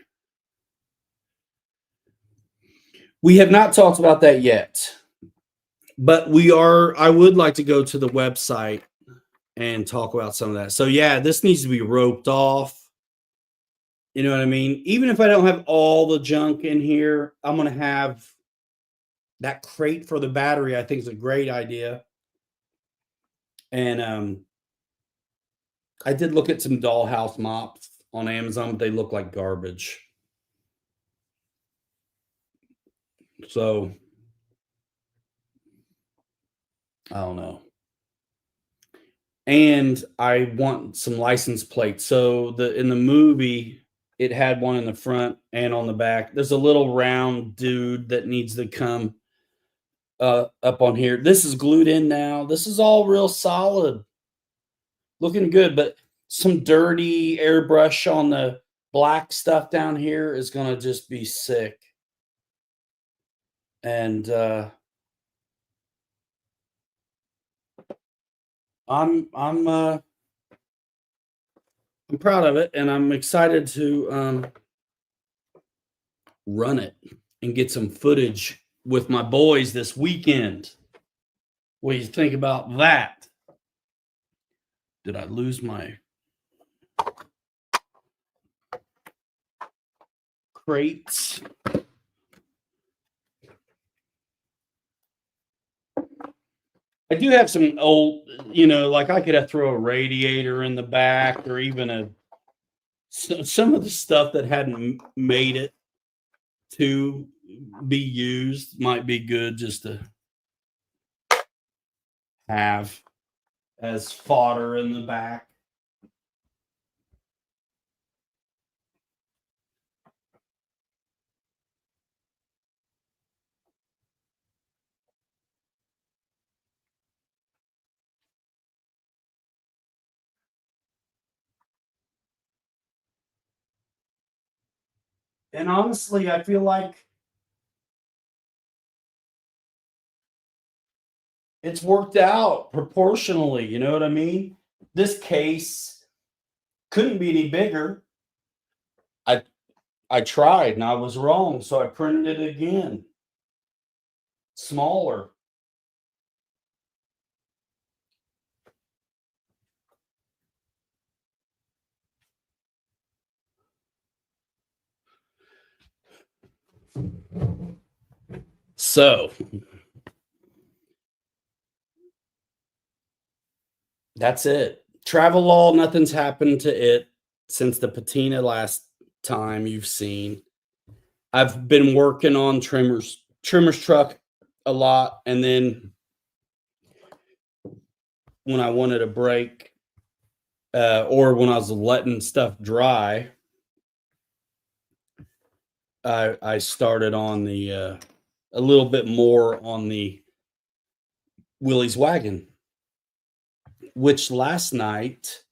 we have not talked about that yet, but I would like to go to the website and talk about some of that. So yeah, this needs to be roped off. You know what I mean? Even if I don't have all the junk in here, I'm going to have that crate for the battery. I think is a great idea. And I did look at some dollhouse mops on Amazon, but they look like garbage. So I don't know. And I want some license plates. So in the movie, it had one in the front and on the back. There's a little round dude that needs to come up on here. This is glued in now. This is all real solid. Looking good, but some dirty airbrush on the black stuff down here is going to just be sick. And I'm proud of it, and I'm excited to run it and get some footage with my boys this weekend. What do you think about that? Did I lose my crates? I do have some old, like I could have throw a radiator in the back, or even some of the stuff that hadn't made it to be used might be good just to have. as fodder in the back. And honestly, I feel like it's worked out proportionally. You know what I mean? This case couldn't be any bigger. I tried and I was wrong, so I printed it again. Smaller. So that's it. Travel nothing's happened to it since the patina last time you've seen. I've been working on Trimmer's truck a lot, and then when I wanted a break, or when I was letting stuff dry, I started on the a little bit more on the Willie's wagon, which last night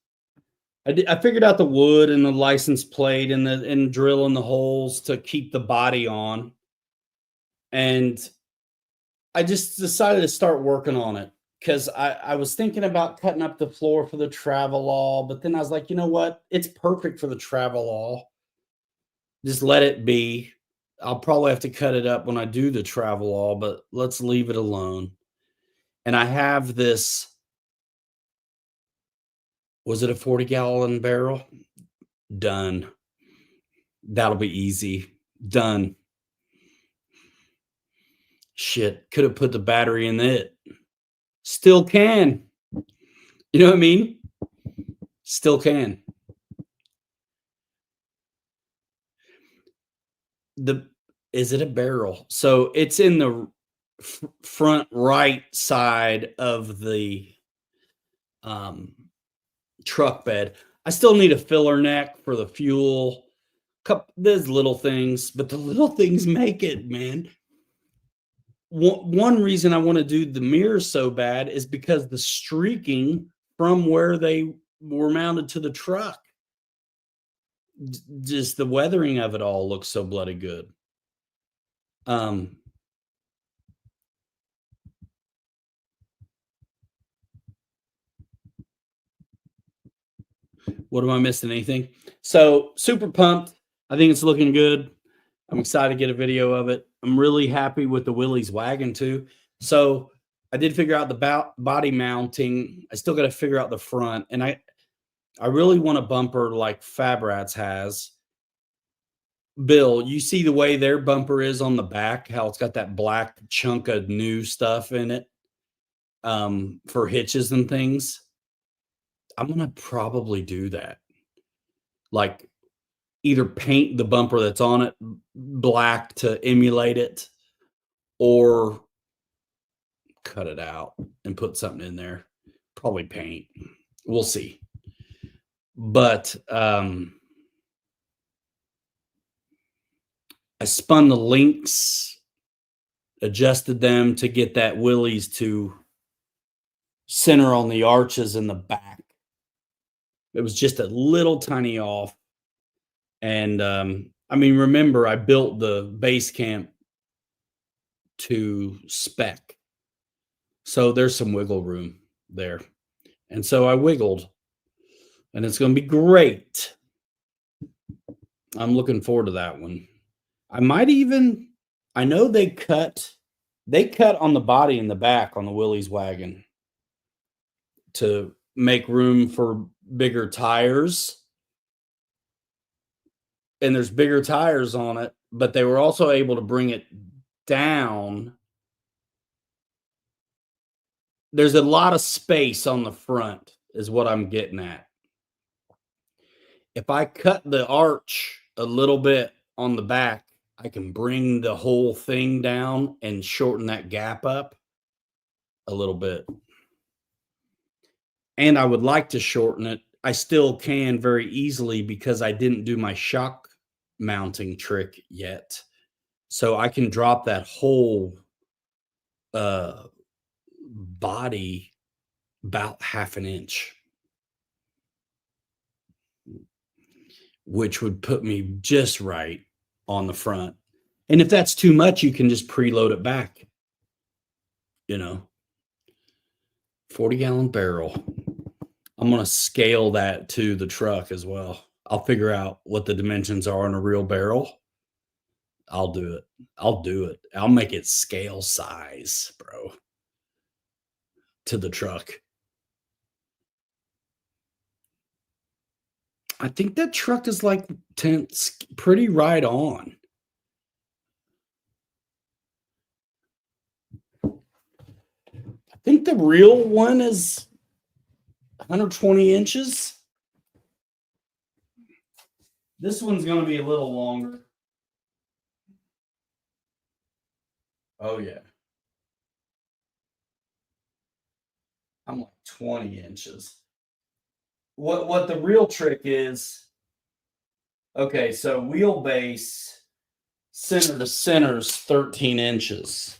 I figured out the wood and the license plate and drilling the holes to keep the body on, and I just decided to start working on it because I was thinking about cutting up the floor for the Travelall, but then I was like, you know what? It's perfect for the Travelall. Just let it be. I'll probably have to cut it up when I do the Travelall, but let's leave it alone. And I have this. Was it a 40-gallon barrel? Done. That'll be easy. Done. Shit. Could have put the battery in it. Still can. You know what I mean? Still can. Is it a barrel? So it's in the front right side of the truck bed. I still need a filler neck for the fuel. There's little things, but the little things make it, man. One reason I want to do the mirrors so bad is because the streaking from where they were mounted to the truck, just the weathering of it all looks so bloody good. What am I missing? Anything? So super pumped. I think it's looking good. I'm excited to get a video of it. I'm really happy with the Willie's wagon too. So I did figure out the body mounting. I still got to figure out the front, and I really want a bumper like Fabrat's has. Bill, you see the way their bumper is on the back, how it's got that black chunk of new stuff in it, for hitches and things. I'm gonna probably do that. Like either paint the bumper that's on it black to emulate it, or cut it out and put something in there. Probably paint. We'll see. But I spun the links, adjusted them to get that Willie's to center on the arches in the back. It was just a little tiny off. And I mean, remember, I built the base camp to spec. So there's some wiggle room there. And so I wiggled. And it's going to be great. I'm looking forward to that one. I might even, I know they cut on the body in the back on the Willie's wagon to make room for bigger tires. And there's bigger tires on it, but they were also able to bring it down. There's a lot of space on the front, is what I'm getting at. If I cut the arch a little bit on the back, I can bring the whole thing down and shorten that gap up a little bit. and I would like to shorten it. I still can very easily because I didn't do my shock mounting trick yet. So I can drop that whole uh, body about half an inch, which would put me just right on the front. And if that's too much, you can just preload it back. 40-gallon barrel. I'm going to scale that to the truck as well. I'll figure out what the dimensions are on a real barrel. I'll do it. I'll make it scale size, bro, to the truck. I think that truck is like pretty right on. I think the real one is 120 inches. This one's going to be a little longer. Oh, yeah. I'm like 20 inches. What the real trick is, okay, so wheelbase center to center is 13 inches.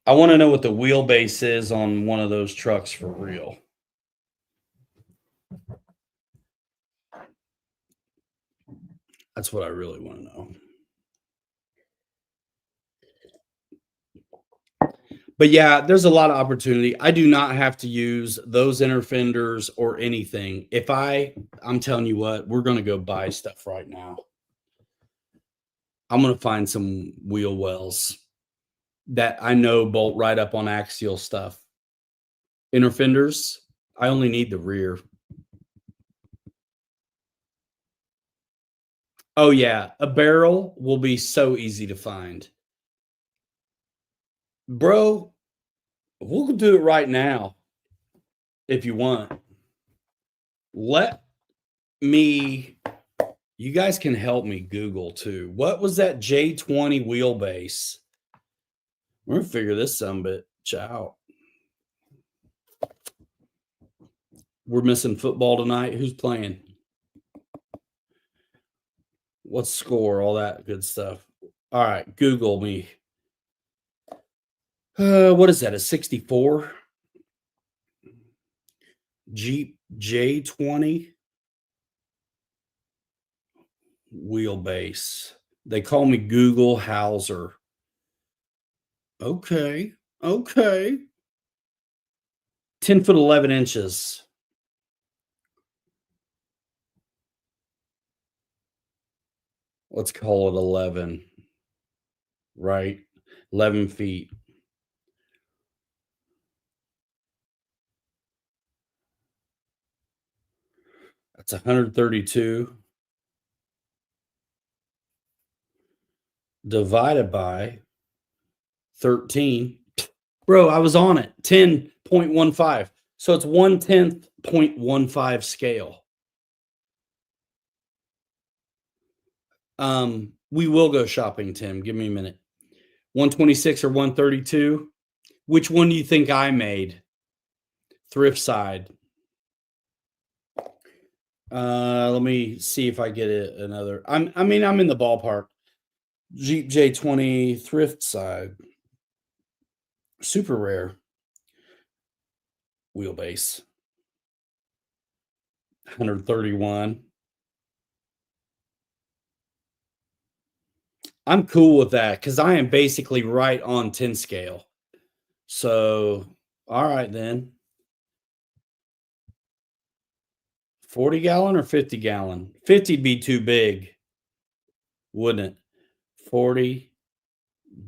I want to know what the wheelbase is on one of those trucks for real. That's what I really want to know. But yeah, there's a lot of opportunity. I do not have to use those inner fenders or anything. I'm telling you what, we're going to go buy stuff right now. I'm going to find some wheel wells that I know bolt right up on axial stuff. Inner fenders, I only need the rear. Oh yeah, a barrel will be so easy to find. Bro, we'll do it right now if you want. You guys can help me Google too. What was that J20 wheelbase? We're gonna figure this bitch out. We're missing football tonight. Who's playing? What's score? All that good stuff. All right, Google me. What is that? A 64? Jeep J20 wheelbase. They call me Google Hauser. Okay. 10 foot 11 inches. Let's call it 11. Right? 11 feet. That's 132 divided by 13. Bro, I was on it. 10.15. So it's 1/10.15 scale. We will go shopping, Tim. Give me a minute. 126 or 132? Which one do you think I made? Thrift side. Let me see if I get another. I'm in the ballpark. Jeep J20 thrift side. Super rare. Wheelbase. 131. I'm cool with that because I am basically right on 10 scale. So, all right then. 40 gallon or 50 gallon? 50'd be too big, wouldn't it? 40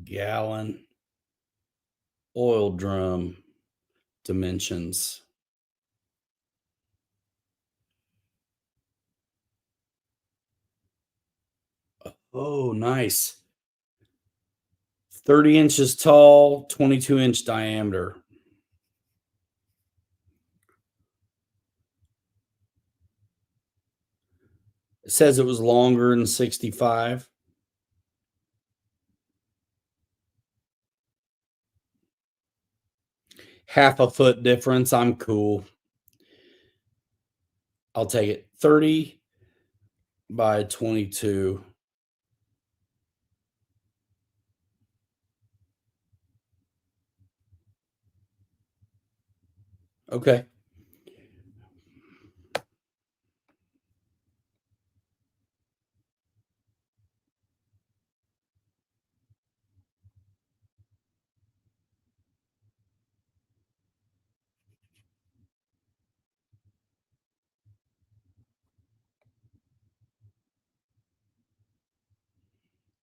gallon oil drum dimensions. Oh, nice. 30 inches tall, 22-inch diameter. It says it was longer than 65. Half a foot difference. I'm cool. I'll take it. 30 by 22. Okay.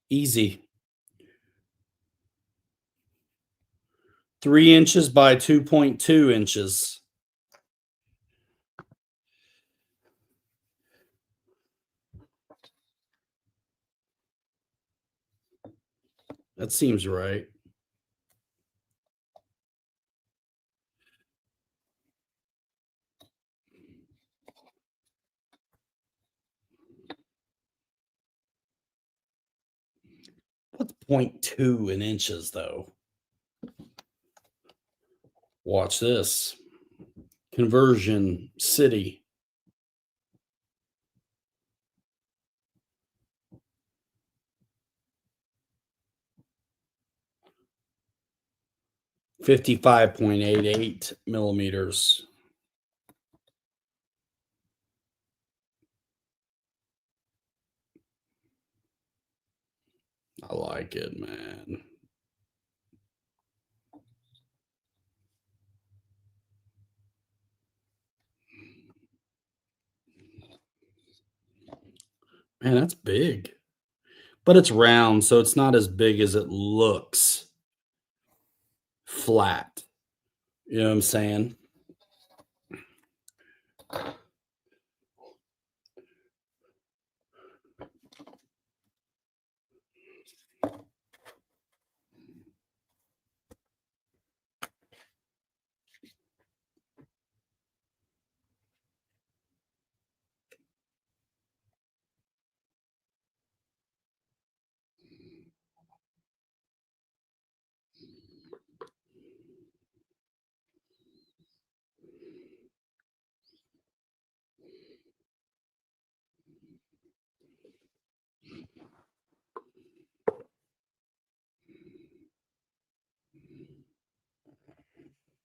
Easy. 3 inches by 2.2 inches. That seems right. What's 0.2 in inches, though? Watch this. Conversion city. 55.88 millimeters. I like it, man. Man, that's big. But it's round, so it's not as big as it looks flat. You know what I'm saying?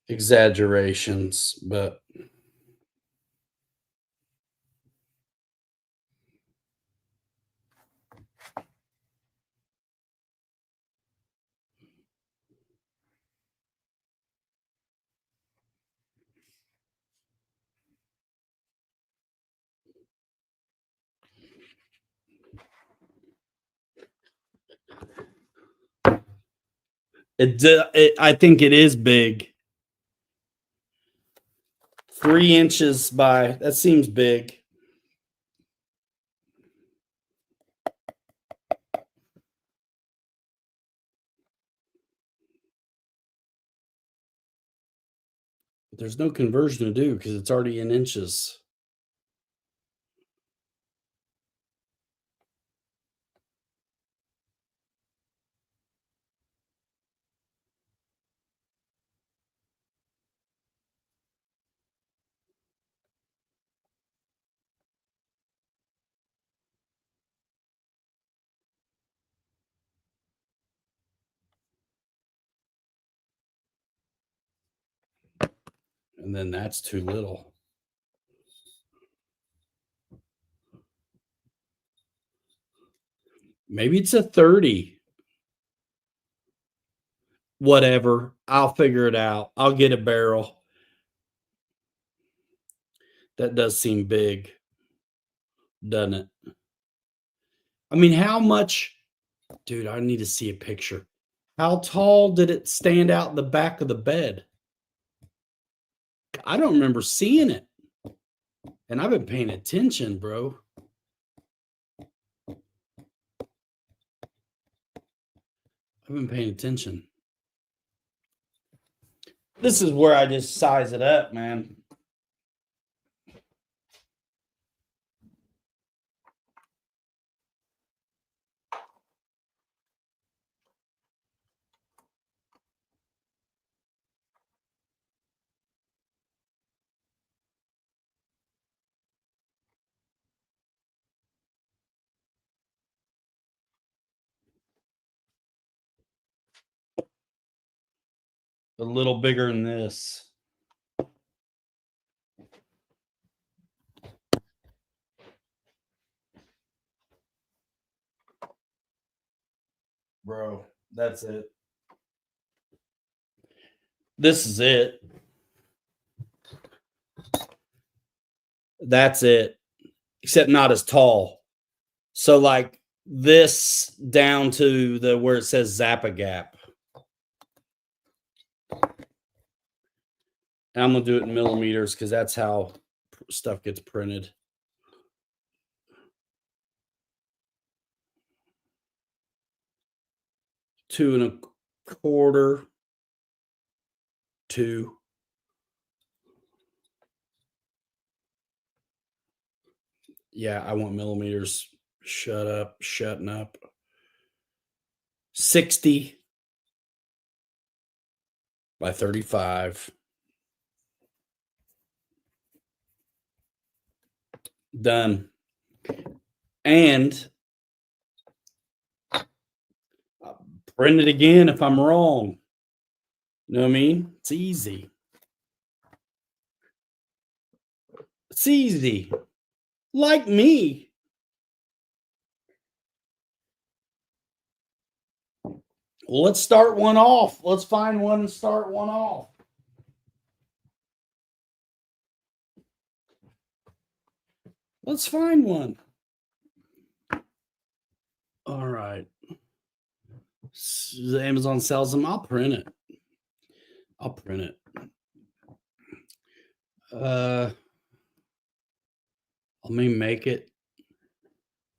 Exaggerations, but I think it is big. 3 inches by, that seems big. But there's no conversion to do because it's already in inches. And then that's too little. Maybe it's a 30. Whatever. I'll figure it out. I'll get a barrel. That does seem big, doesn't it? I mean, how much? Dude, I need to see a picture. How tall did it stand out in the back of the bed? I don't remember seeing it. And I've been paying attention, bro. I've been paying attention. This is where I just size it up, man. a little bigger than this. Bro, that's it. This is it. That's it. Except not as tall. So like this down to the where it says Zappa Gap. And I'm gonna do it in millimeters because that's how stuff gets printed. Two and a quarter. Two. Yeah, I want millimeters. Shut up, shutting up. 60 by 35. Done. And I'll print it again if I'm wrong. You know what I mean? It's easy. It's easy. Like me. Well, let's start one off. Let's find one and start one off. Let's find one. All right. So Amazon sells them. I'll print it. I'll print it. Let me make it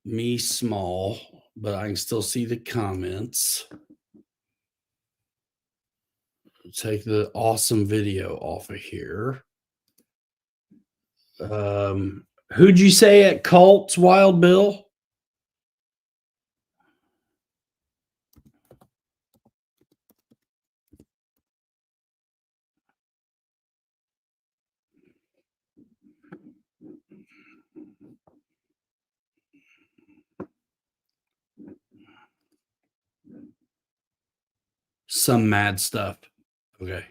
me small, but I can still see the comments. Take the awesome video off of here. Who'd you say at Cults, Wild Bill? Some mad stuff. Okay.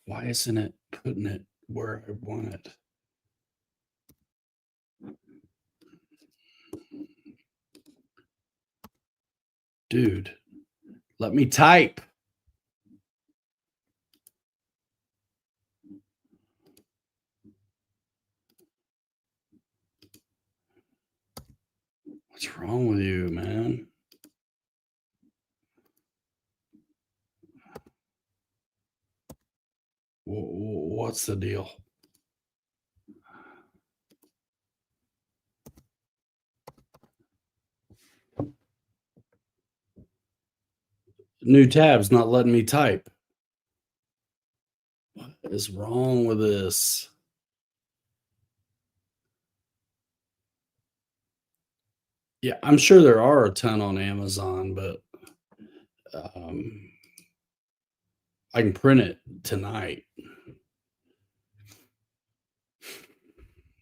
Why isn't it putting it where I want it? Dude, let me type. What's wrong with you, man? What's the deal? New tab's not letting me type. What is wrong with this? Yeah, I'm sure there are a ton on Amazon, but I can print it tonight.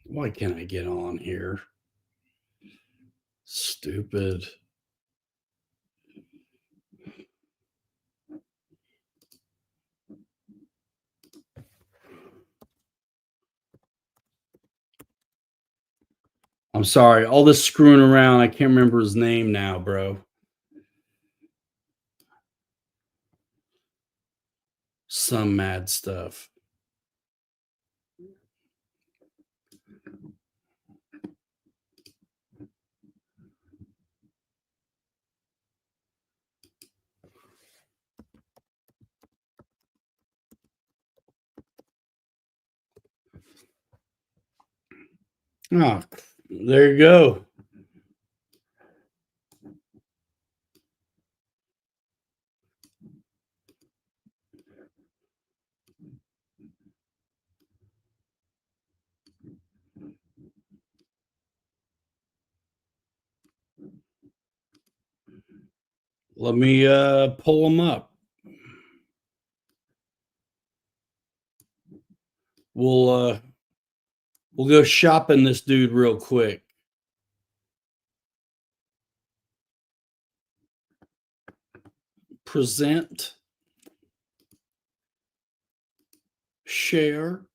Why can't I get on here? Stupid. I'm sorry. All this screwing around. I can't remember his name now, bro. Some mad stuff. Oh, there you go. Let me pull them up. We'll go shopping this dude real quick. present, share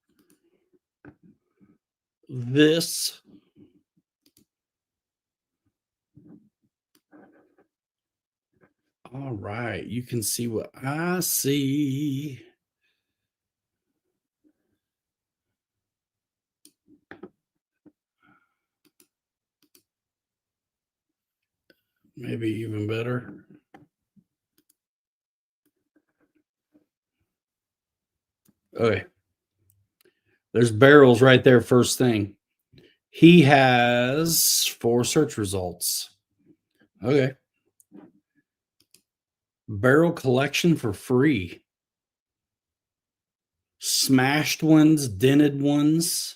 this. All right, you can see what I see. Maybe even better. Okay. There's barrels right there, first thing. He has 4 search results. Okay. Barrel collection for free. Smashed ones, dented ones.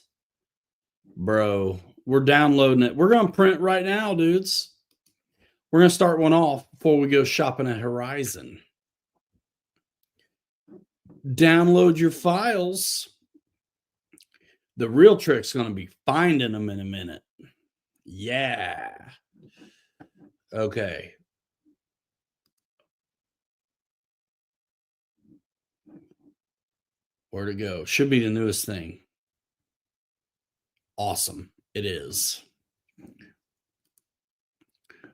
Bro, we're downloading it. We're going to print right now, dudes. We're going to start one off before we go shopping at Horizon. Download your files. The real trick's going to be finding them in a minute. Yeah. Okay. Where'd it go? Should be the newest thing. Awesome. It is.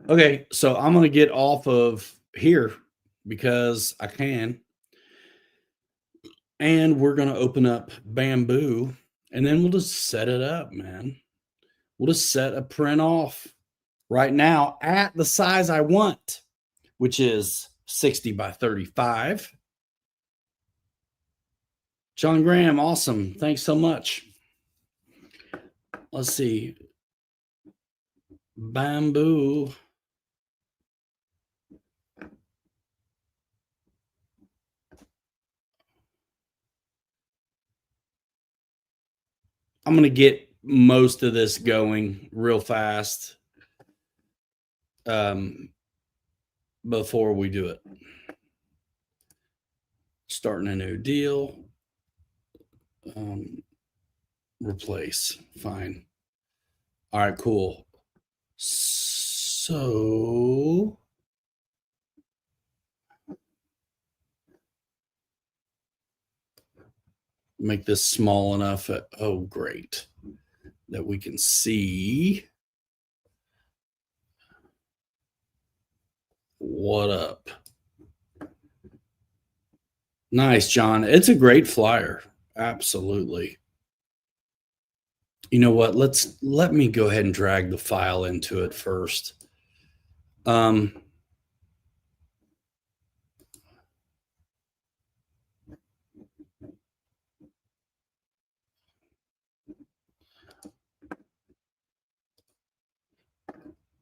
Okay, so I'm going to get off of here because I can. And we're going to open up Bamboo, and then we'll just set it up, man. We'll just set a print off right now at the size I want, which is 60 by 35. John Graham, awesome. Thanks so much. Let's see. Bamboo. I'm going to get most of this going real fast before we do it. Starting a new deal. Replace. Fine. All right, cool. So make this small enough. Oh, great. That we can see what up. Nice, John. It's a great flyer. Absolutely. You know what? Let me go ahead and drag the file into it first.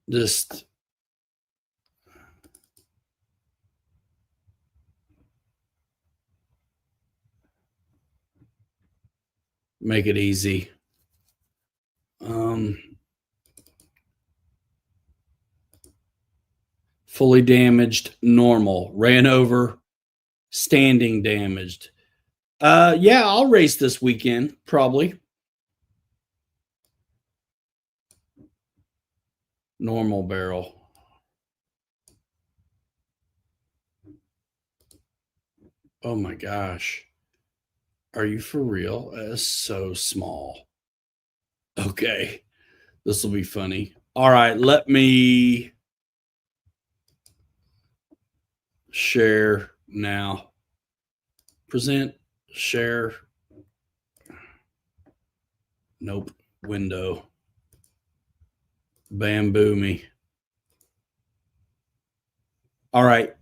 Just make it easy. Fully damaged, normal, ran over, standing damaged. Yeah, I'll race this weekend, probably. Normal barrel. Oh my gosh. Are you for real? That's so small. Okay. This will be funny. All right, let me share now. Present, share. Nope. Window. Bamboo me. All right,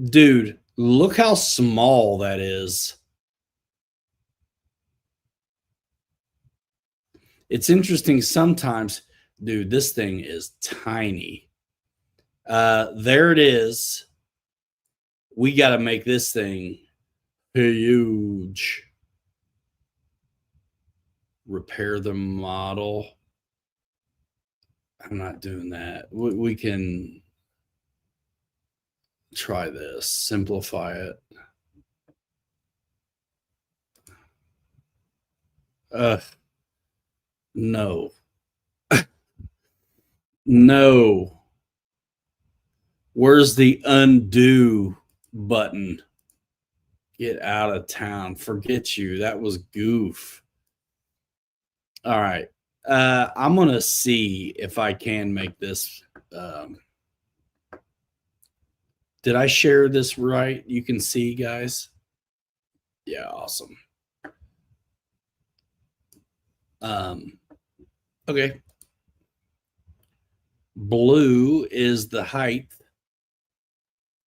dude, look how small that is. It's interesting sometimes, dude, this thing is tiny. There it is. We got to make this thing huge. Repair the model. I'm not doing that. We can try this. Simplify it. No. No. Where's the undo? button. Get out of town. Forget you. That was goof. All right. I'm going to see if I can make this. Did I share this right? You can see, guys? Yeah, awesome. Okay. Blue is the height,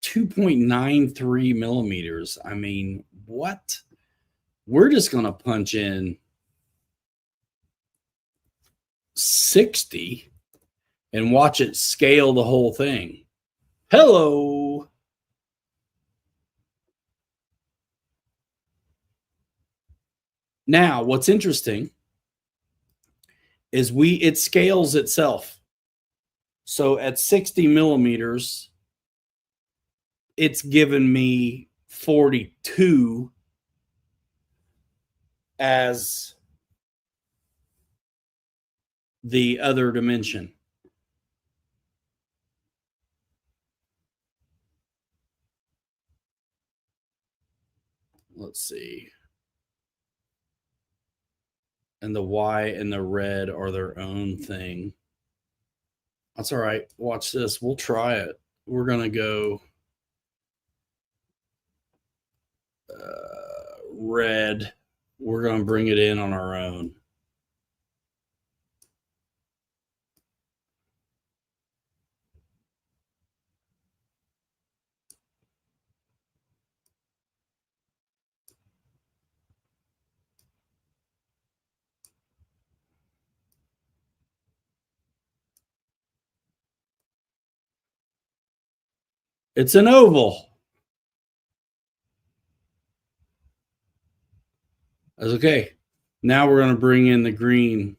2.93 millimeters. I mean, what? We're just going to punch in 60 and watch it scale the whole thing. Hello. Now, what's interesting is it scales itself. So at 60 millimeters, it's given me 42 as the other dimension. Let's see. And the white and the red are their own thing. That's all right. Watch this. We'll try it. We're going to go red. We're going to bring it in on our own. It's an oval. That's okay. Now we're going to bring in the green.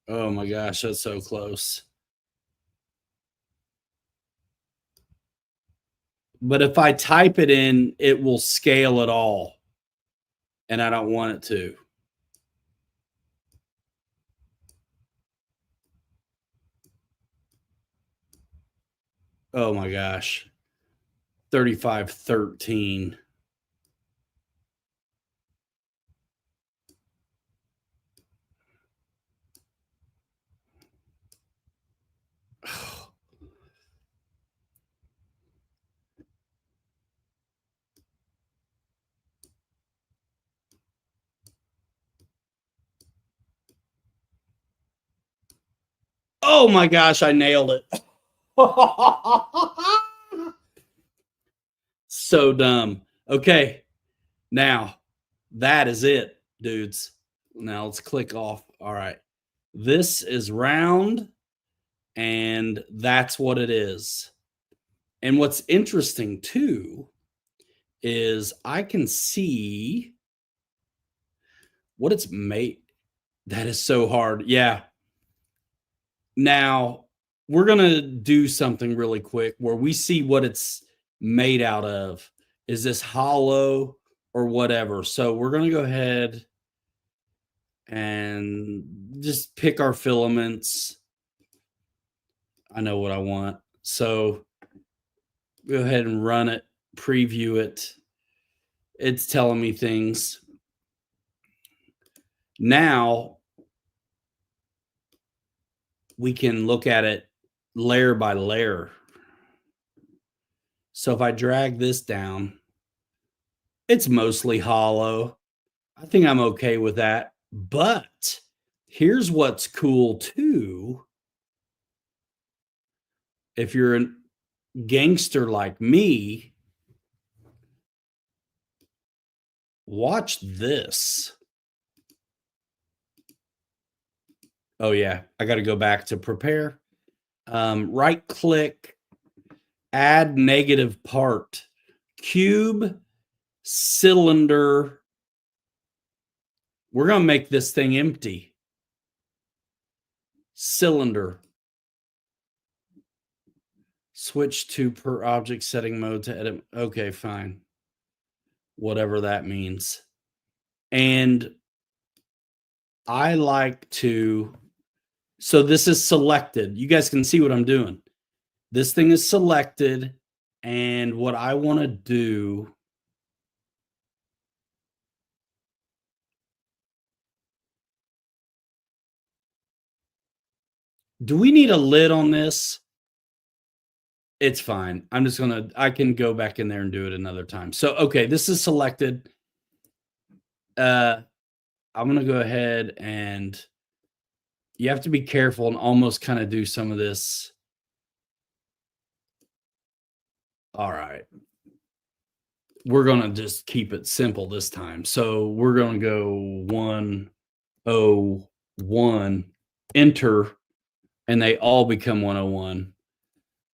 Oh my gosh, that's so close. But if I type it in, it will scale it all. And I don't want it to. Oh my gosh. 3513. Oh my gosh, I nailed it. So dumb. Okay. Now, that is it, dudes. Now let's click off. All right. This is round, and that's what it is. And what's interesting too is I can see what it's made. That is so hard. Yeah. Now we're going to do something really quick where we see what it's made out of. Is this hollow or whatever? So we're going to go ahead and just pick our filaments. I know what I want. So go ahead and run it, preview it. It's telling me things. Now we can look at it layer by layer. So if I drag this down, it's mostly hollow. I think I'm okay with that. But here's what's cool too. If you're a gangster like me, watch this. Oh yeah, I got to go back to prepare. Right click, add negative part, cube, cylinder. We're going to make this thing empty. Cylinder. Switch to per object setting mode to edit. Okay, fine. whatever that means. And I like to, so this is selected. You guys can see what I'm doing. This thing is selected. And what I want to do, do we need a lid on this? It's fine. I'm just going to, I can go back in there and do it another time. So, okay, this is selected. I'm going to go ahead and you have to be careful and almost kind of do some of this. All right. We're going to just keep it simple this time. So we're going to go 101, enter, and they all become 101.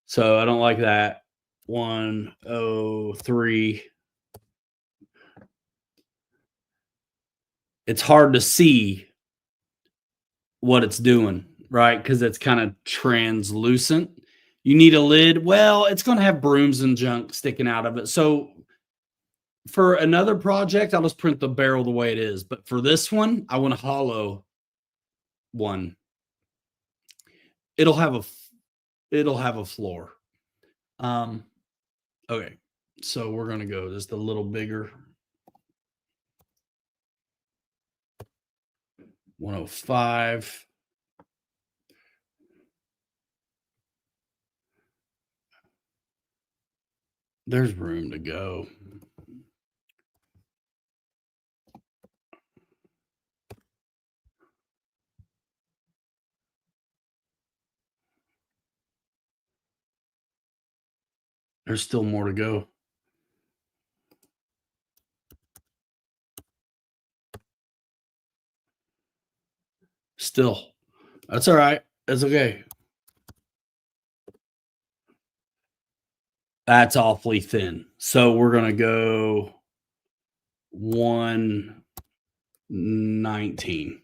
So I don't like that. 103. It's hard to see what it's doing, right? Because it's kind of translucent. You need a lid. Well, it's going to have brooms and junk sticking out of it. So for another project, I'll just print the barrel the way it is. But for this one, I want a hollow one. It'll have a floor. Okay. So we're going to go just a little bigger. 105. There's room to go. There's still more to go. Still. That's all right. That's okay. That's awfully thin. So we're going to go 119.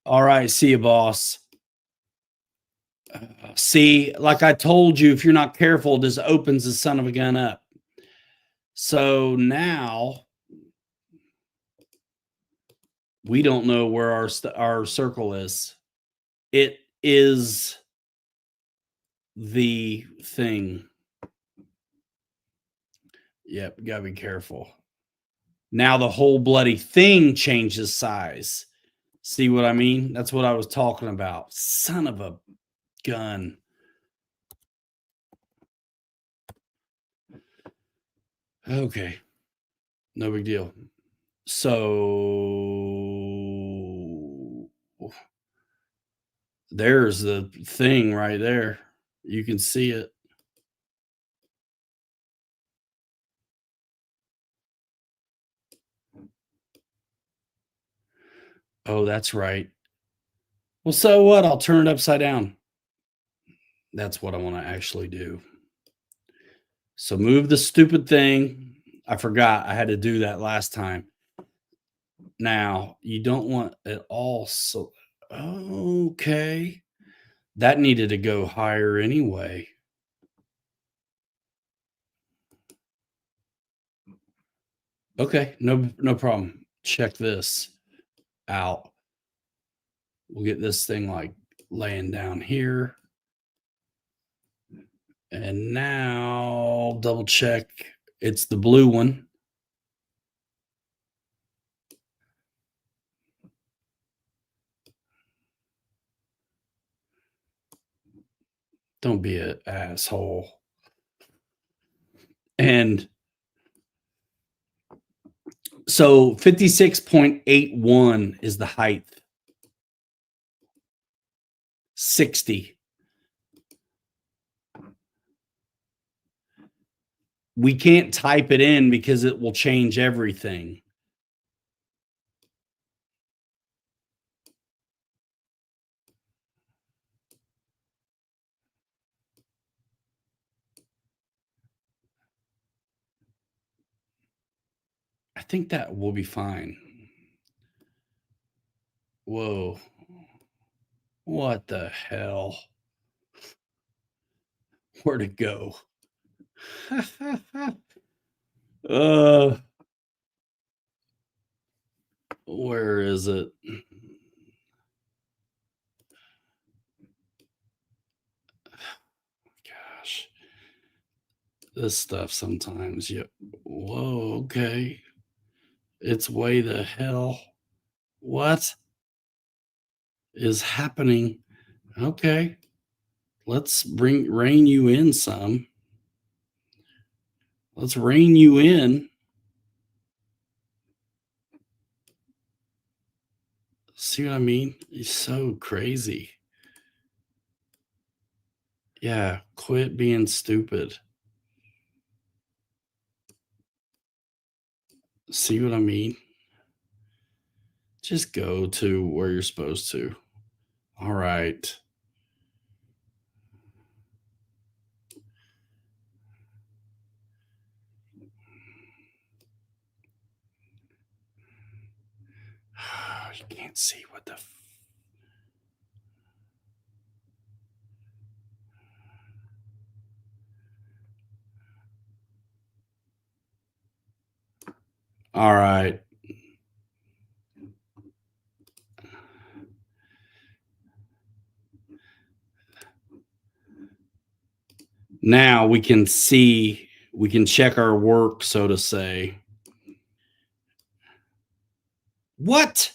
All right. See you, boss. See, like I told you, if you're not careful, this opens the son of a gun up. So now we don't know where our circle is. It is the thing. Yep, gotta be careful. Now the whole bloody thing changes size. See what I mean? That's what I was talking about. Son of a gun. Okay. No big deal. So there's the thing right there. You can see it. Oh, that's right. Well, so what? I'll turn it upside down. That's what I want to actually do. So move the stupid thing. I forgot I had to do that last time. Now, you don't want it all so okay. That needed to go higher anyway. Okay, no problem. Check this out. We'll get this thing like laying down here. And now double check. It's the blue one. Don't be an asshole. And so 56.81 is the height. 60. We can't type it in because it will change everything. I think that will be fine. Whoa. What the hell? Where'd it go? uh, where is it? Gosh, this stuff sometimes whoa, okay. It's way the hell. What is happening? Okay, let's rein you in some. Let's rein you in. See what I mean? He's so crazy. Yeah, quit being stupid. See what I mean? Just go to where you're supposed to. All right. You can't see what the. All right. Now we can see, we can check our work, so to say. What?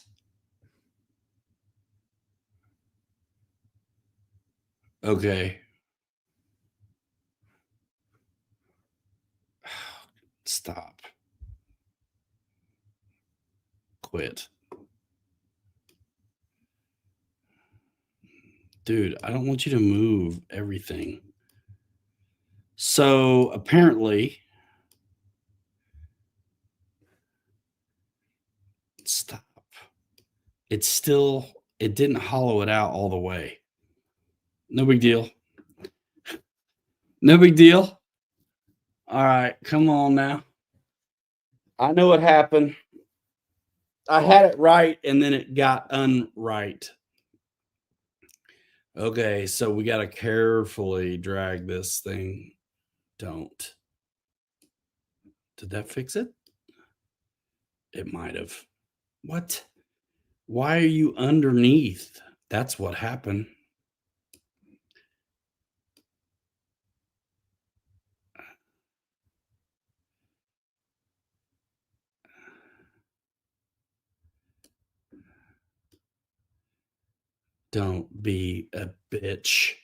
Okay. Stop. Quit. Dude, I don't want you to move everything. So apparently, stop. It's still, it didn't hollow it out all the way. No big deal. No big deal. All right, come on now. I know what happened. I had it right and then it got unright. Okay, so we got to carefully drag this thing. Don't. Did that fix it? It might have. What? Why are you underneath? That's what happened. Don't be a bitch.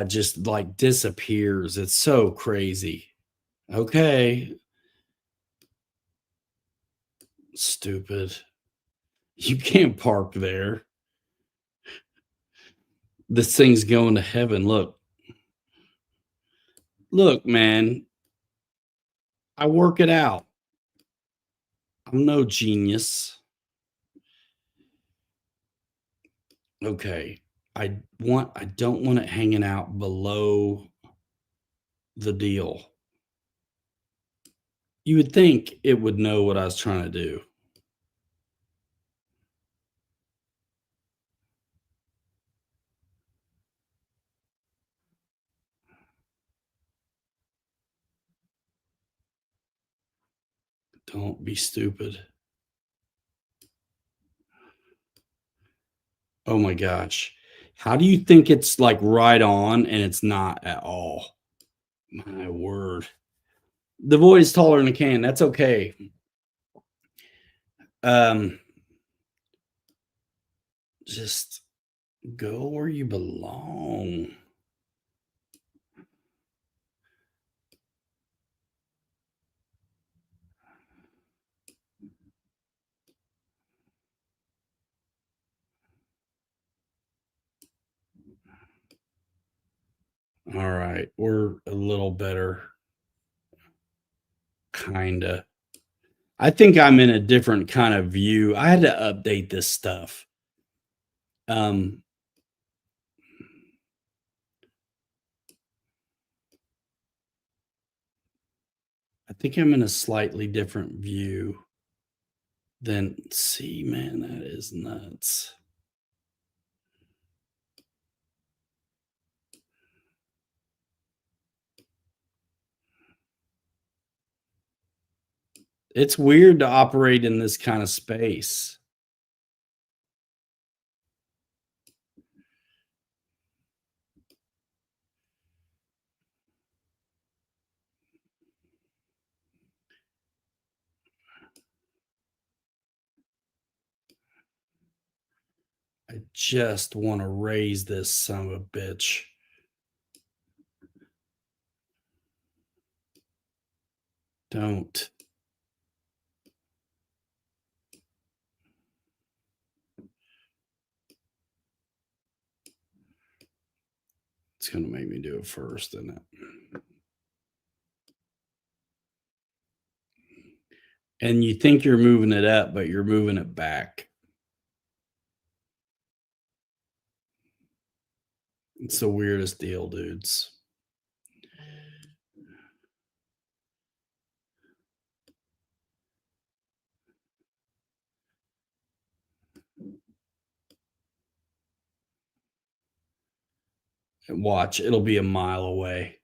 Just like disappears. It's so crazy. Okay. Stupid. You can't park there. This thing's going to heaven. Look. Look, man. I work it out. I'm no genius. Okay. I don't want it hanging out below the deal. You would think it would know what I was trying to do. Don't be stupid. Oh my gosh. How do you think it's like right on and it's not at all? My word. The void is taller than a can. That's okay. Just go where you belong. All right. We're a little better. Kinda. I think I'm in a different kind of view. I had to update this stuff. I think I'm in a slightly different view than, see, man, that is nuts. It's weird to operate in this kind of space. I just want to raise this son of a bitch. Don't. It's going to make me do it first, isn't it? And you think you're moving it up, but you're moving it back. It's the weirdest deal, dudes. And watch, it'll be a mile away.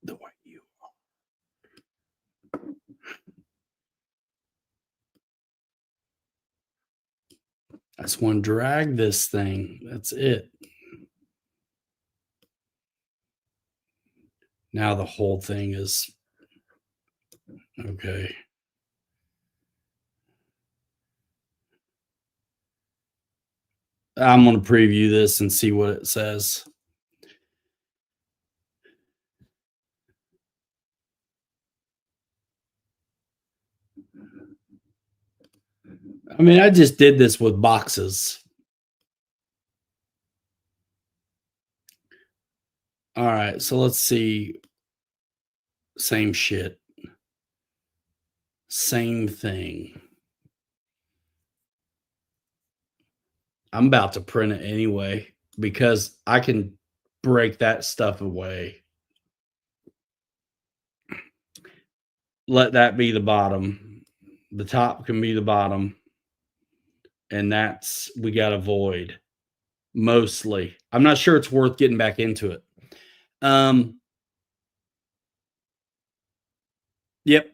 The way you are. I just want to drag this thing. That's it. Now the whole thing is okay. I'm going to preview this and see what it says. I mean, I just did this with boxes. All right, so let's see. Same shit. Same thing. I'm about to print it anyway because I can break that stuff away. Let that be the bottom. The top can be the bottom. And that's, we got a void. Mostly. I'm not sure it's worth getting back into it. Yep.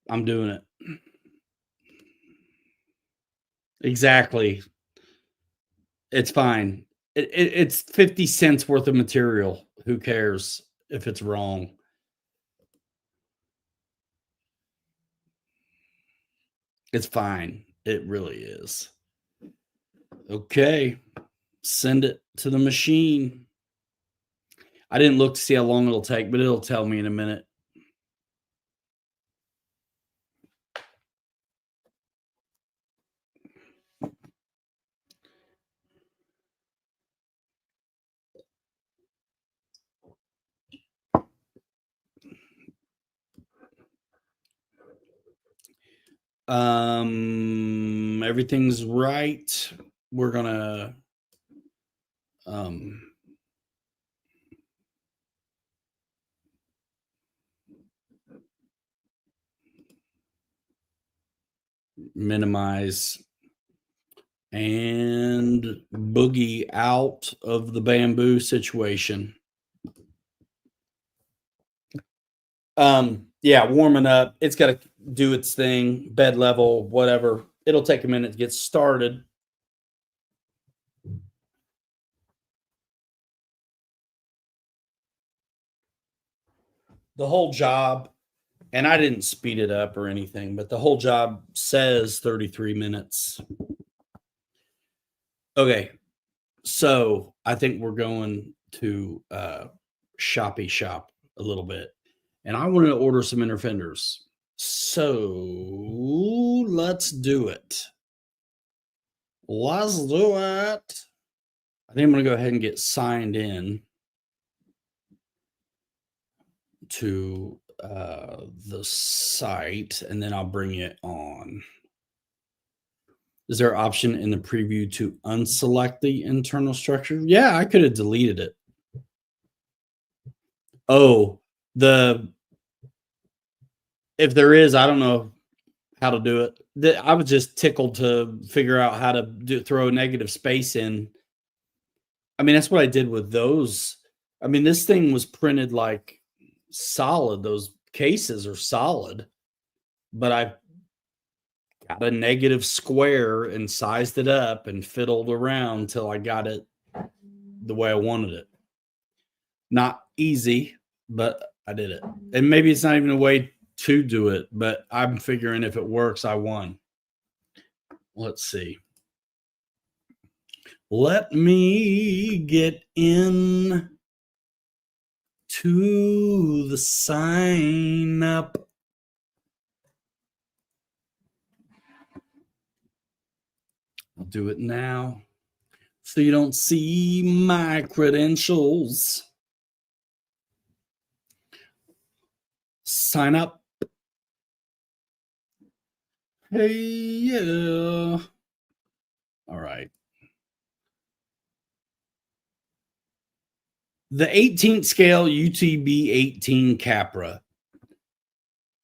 I'm doing it. Exactly. It's fine. It's 50 cents worth of material. Who cares if it's wrong? It's fine. It really is. Okay. Send it to the machine. I didn't look to see how long it'll take, but it'll tell me in a minute. Everything's right. We're gonna minimize and boogie out of the bamboo situation. Yeah, warming up. It's got to do its thing, bed level, whatever. It'll take a minute to get started. The whole job, and I didn't speed it up or anything, but the whole job says 33 minutes. Okay, so I think we're going to shoppy shop a little bit, and I wanted to order some inner fenders. So let's do it. Let's do it. I think I'm going to go ahead and get signed in to the site, and then I'll bring it on. Is there an option in the preview to unselect the internal structure? Yeah, I could have deleted it. Oh, if there is, I don't know how to do it. I was just tickled to figure out how to throw a negative space in. I mean, that's what I did with those. I mean, this thing was printed like solid. Those cases are solid, but I got a negative square and sized it up and fiddled around until I got it the way I wanted it. Not easy, but I did it. And maybe it's not even a way to do it, but I'm figuring if it works, I won. Let's see. Let me get in to the sign up. I'll do it now so you don't see my credentials. Sign up. Hey, yeah. All right. The 18th scale UTB 18 Capra.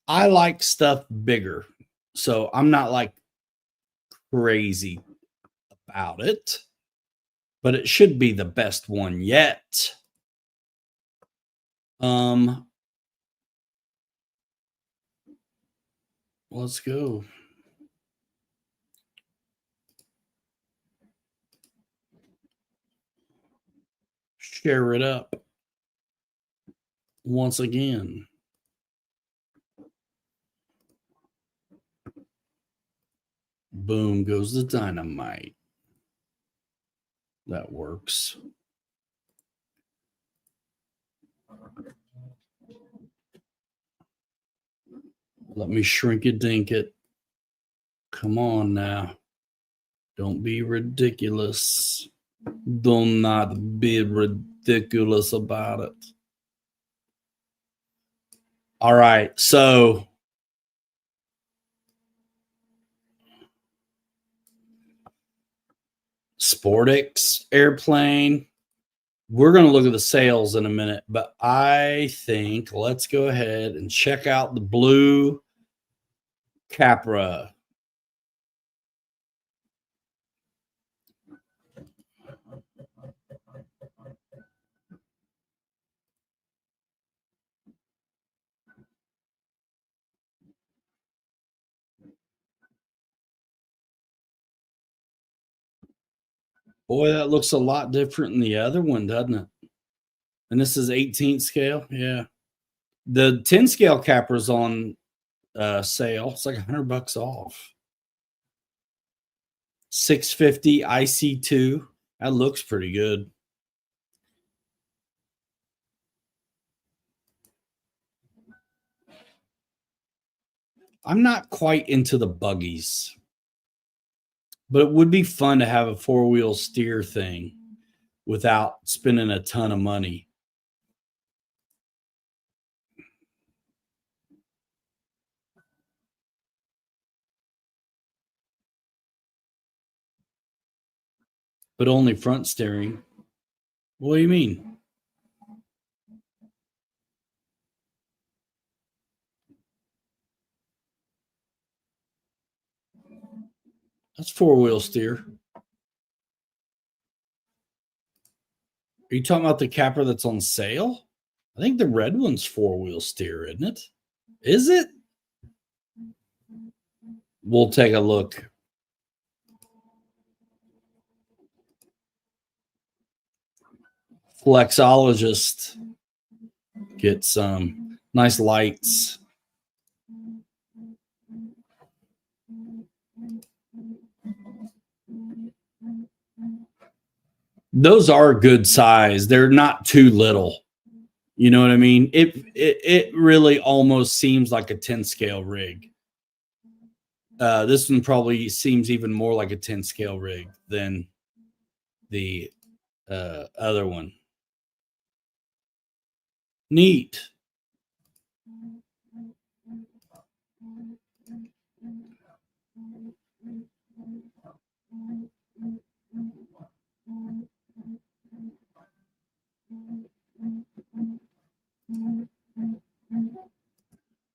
I like stuff bigger, so I'm not like crazy about it, but it should be the best one yet. Let's go. Share it up once again. Boom goes the dynamite. That works. Let me shrink it, dink it. Come on now. Don't be ridiculous. Do not be ridiculous about it. All right. So Sportix airplane. We're going to look at the sales in a minute, but I think let's go ahead and check out the blue Capra. Boy, that looks a lot different than the other one, doesn't it? And this is 18th scale. Yeah. The 10 scale Capra's on sale. It's like $100 off. 650 IC2. That looks pretty good. I'm not quite into the buggies, but it would be fun to have a four-wheel steer thing without spending a ton of money. But only front steering. What do you mean? That's four-wheel steer. Are you talking about the Capra that's on sale? I think the red one's four-wheel steer, isn't it? Is it? We'll take a look. Flexologist. Get some nice lights. Those are good size. They're not too little. You know what I mean? It really almost seems like a 10 scale rig. This one probably seems even more like a 10 scale rig than the other one. Neat.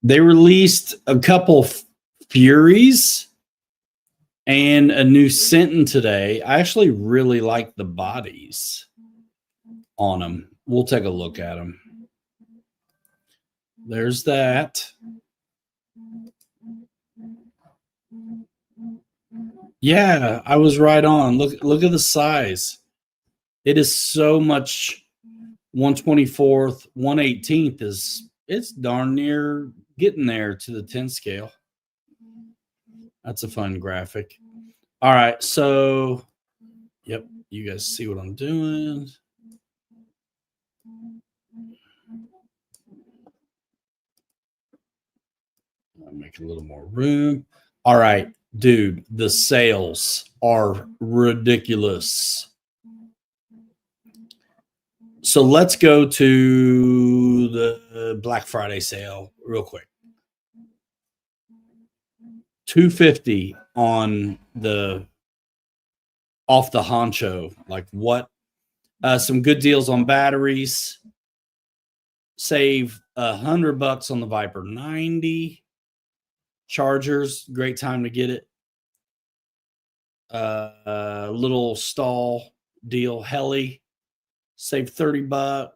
They released a couple Furies and a new Sentin today. I actually really like the bodies on them. We'll take a look at them. There's that. Yeah, I was right on. Look at the size. It is so much. 1/24th, 1/18th is it's darn near getting there to the 10 scale. That's a fun graphic. All right, so yep, you guys see what I'm doing. I'll make a little more room. All right, dude, the sales are ridiculous. So let's go to the Black Friday sale real quick. $250 on the off the honcho. Like what? Some good deals on batteries. Save $100 on the Viper 90. Chargers, great time to get it. Little stall deal, heli. Save $30.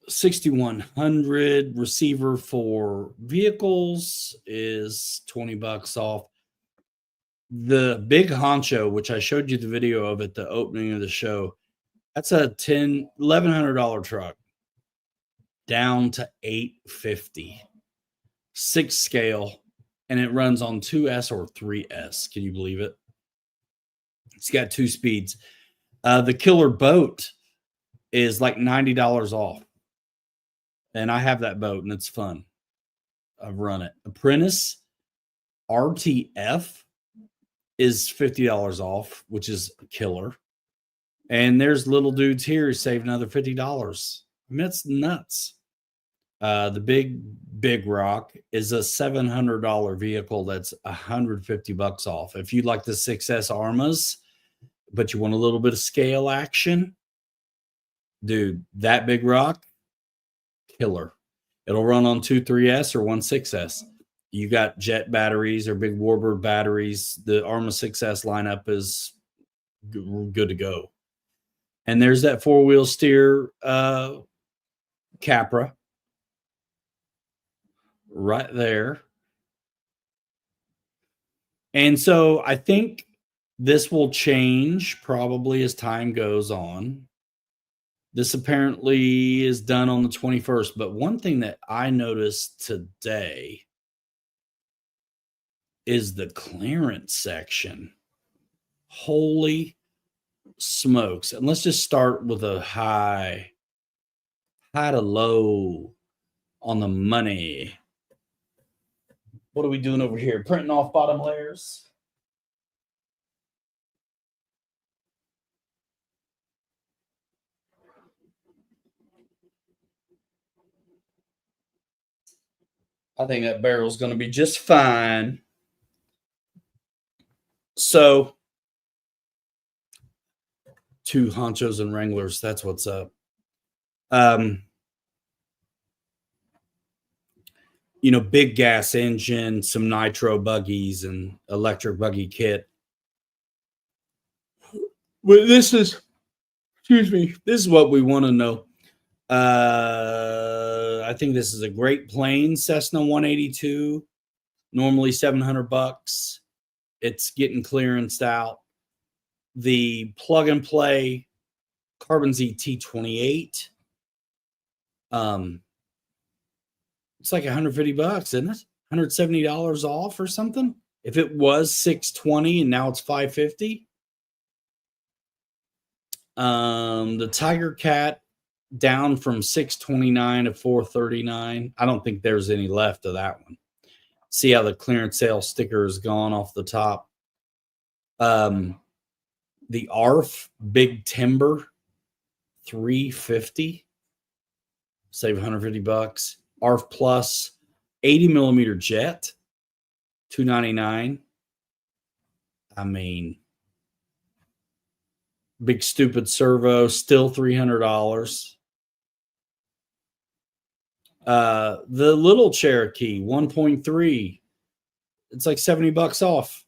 6,100 receiver for vehicles is $20 off. The big honcho, which I showed you the video of at the opening of the show, that's a $1,100 truck down to $850. 6 scale, and it runs on 2S or 3S. Can you believe it? It's got 2 speeds. The killer boat is like $90 off. And I have that boat, and it's fun. I've run it. Apprentice RTF is $50 off, which is a killer. And there's little dudes here who saved another $50. I mean, it's nuts. The big rock is a $700 vehicle that's $150 off. If you like the 6S Armas, but you want a little bit of scale action, dude, that big rock, killer. It'll run on 2 3S or 1 6S. You got jet batteries or big warbird batteries. The Arma 6S lineup is good to go. And there's that 4-wheel steer Capra right there. And so I think this will change probably as time goes on. This apparently is done on the 21st. But one thing that I noticed today is the clearance section. Holy smokes. And let's just start with a high to low on the money. What are we doing over here? Printing off bottom layers. I think that barrel's going to be just fine. So, 2 honchos and Wranglers, that's what's up. Big gas engine, some nitro buggies, and electric buggy kit. Well, this is what we want to know. I think this is a great plane, Cessna 182, normally $700. It's getting clearanced out. The plug and play Carbon Z T28. It's like $150, isn't it? $170 off or something. If it was $620 and now it's $550. The Tiger Cat down from $629 to $439. I don't think there's any left of that one. See how the clearance sale sticker is gone off the top. The ARF Big Timber, $350. Save $150. ARF Plus 80 millimeter jet, $299. I mean, big stupid servo, still $300. The little Cherokee 1.3, it's like $70 off.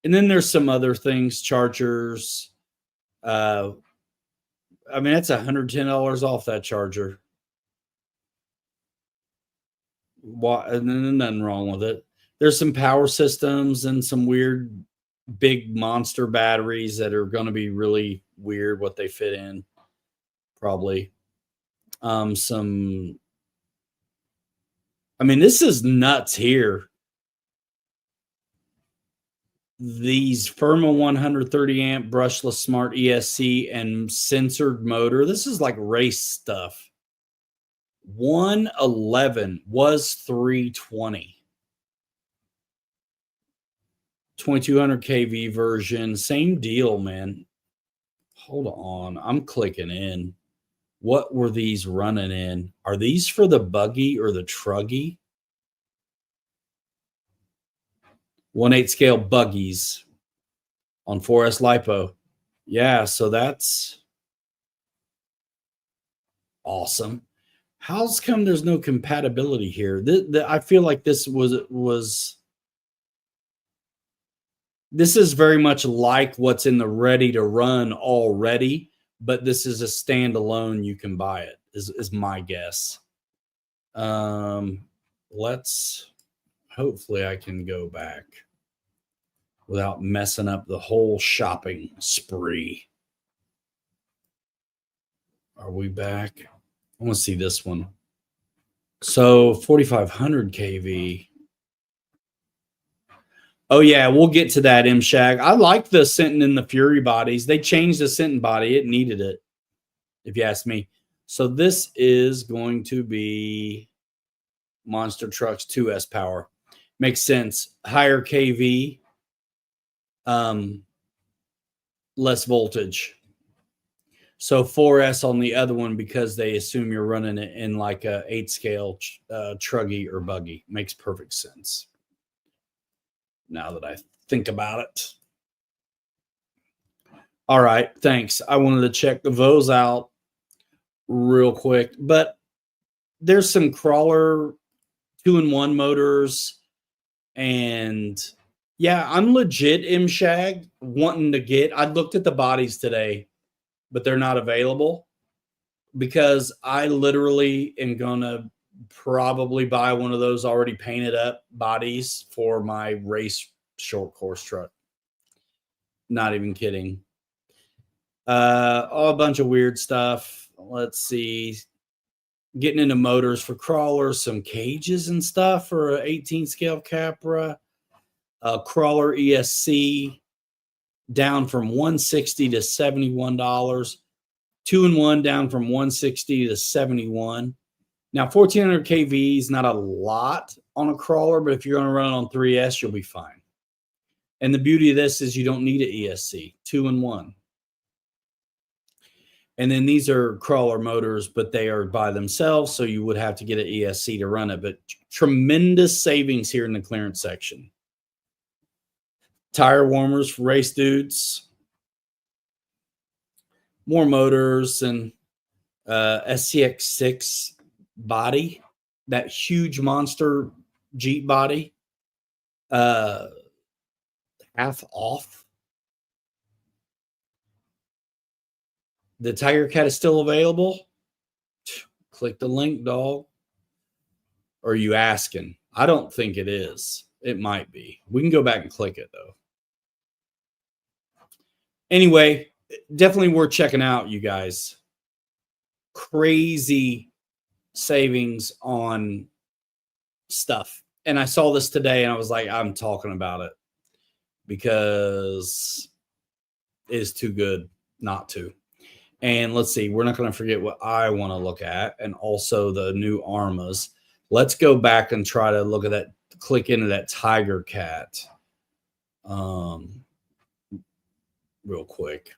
And then there's some other things, chargers. I mean, that's $110 off that charger. And then nothing wrong with it. There's some power systems and some weird big monster batteries that are going to be really weird what they fit in, probably. I mean, this is nuts here. These Firma 130 amp brushless smart ESC and censored motor. This is like race stuff. 111 was 320. 2200 kV version, same deal, man. Hold on, I'm clicking in. What were these running in? Are these for the buggy or the truggy? 1/8 scale buggies on 4S LiPo. Yeah, so that's awesome. How's come there's no compatibility here? I feel like this is very much like what's in the ready to run already, but this is a standalone. You can buy it, is my guess. Hopefully I can go back without messing up the whole shopping spree. Are we back? I want to see this one. So 4500 kV. Oh yeah, we'll get to that, M-Shag. I like the Sentin and the Fury bodies. They changed the Sentin body. It needed it, if you ask me. So this is going to be Monster Trucks 2S power. Makes sense. Higher kV, less voltage. So 4S on the other one because they assume you're running it in like a 8 scale truggy or buggy. Makes perfect sense. Now that I think about it. All right, thanks. I wanted to check the Vos out real quick, but there's some crawler 2-in-1 motors, and yeah, I'm legit M-Shag wanting to get. I looked at the bodies today, but they're not available because I literally am gonna probably buy one of those already painted up bodies for my race short course truck. Not even kidding. A bunch of weird stuff. Let's see. Getting into motors for crawlers, some cages and stuff for an 18 scale Capra. Crawler ESC down from $160 to $71. 2-in-1 down from $160 to $71. Now, 1400 kV is not a lot on a crawler, but if you're going to run on 3S, you'll be fine. And the beauty of this is you don't need an ESC, 2-in-1. And then these are crawler motors, but they are by themselves, so you would have to get an ESC to run it. But tremendous savings here in the clearance section. Tire warmers for race dudes. More motors and SCX6 body, that huge monster Jeep body, half off. The Tiger Cat is still available. Click the link, dog. Or are you asking? I don't think it is. It might be. We can go back and click it, though. Anyway, definitely worth checking out, you guys. Crazy savings on stuff. And I saw this today, and I was like, I'm talking about it because it is too good not to. And let's see, we're not going to forget what I want to look at, and also the new Armas. Let's go back and try to look at that, click into that Tiger Cat real quick.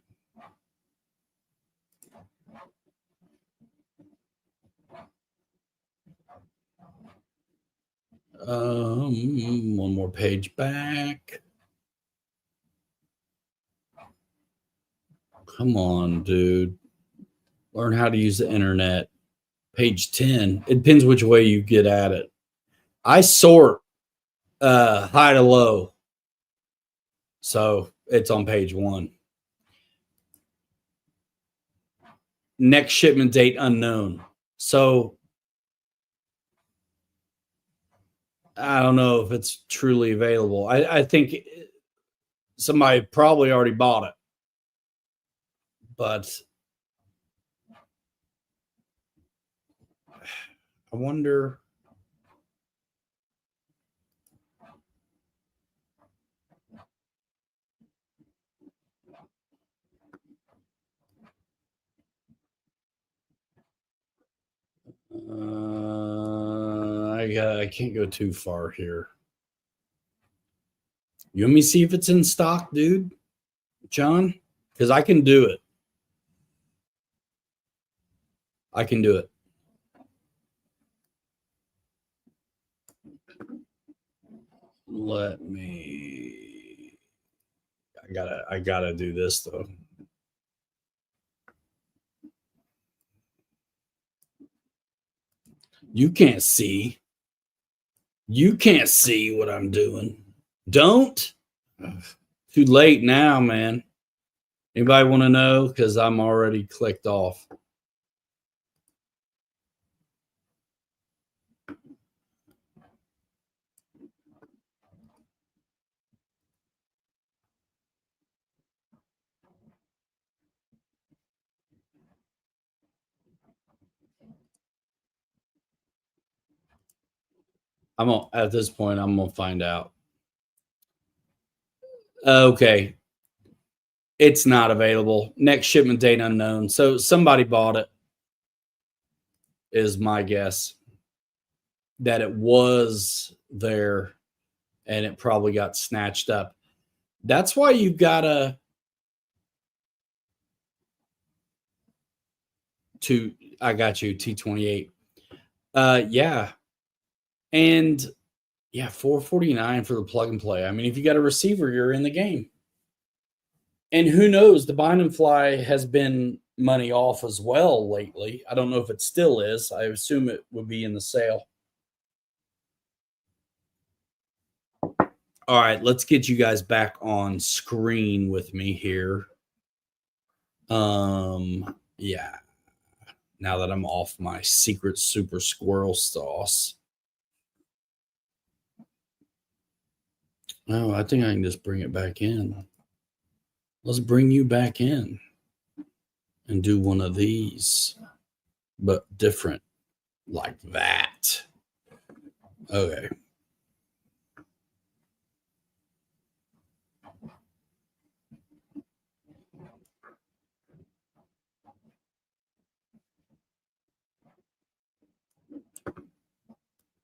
One more page back. Come on, dude. Learn how to use the internet. Page 10. It depends which way you get at it. I sort high to low. So it's on page 1. Next shipment date unknown. So I don't know if it's truly available. I think somebody probably already bought it. But I wonder. I can't go too far here. You want me to see if it's in stock, dude? John? Because I can do it. I can do it. Let me. I gotta do this though. You can't see. You can't see what I'm doing. Don't. Too late now, man. Anybody want to know? Because I'm already clicked off. At this point, I'm gonna find out. Okay. It's not available. Next shipment date unknown. So somebody bought it, is my guess. That it was there and it probably got snatched up. That's why you've got I got you, T28. Yeah. And yeah, $449 for the plug and play. I mean, if you got a receiver, you're in the game. And who knows? The bind and fly has been money off as well lately. I don't know if it still is. I assume it would be in the sale. All right, let's get you guys back on screen with me here. Yeah. Now that I'm off my secret super squirrel sauce. Oh, I think I can just bring it back in. Let's bring you back in and do one of these, but different, like that. Okay.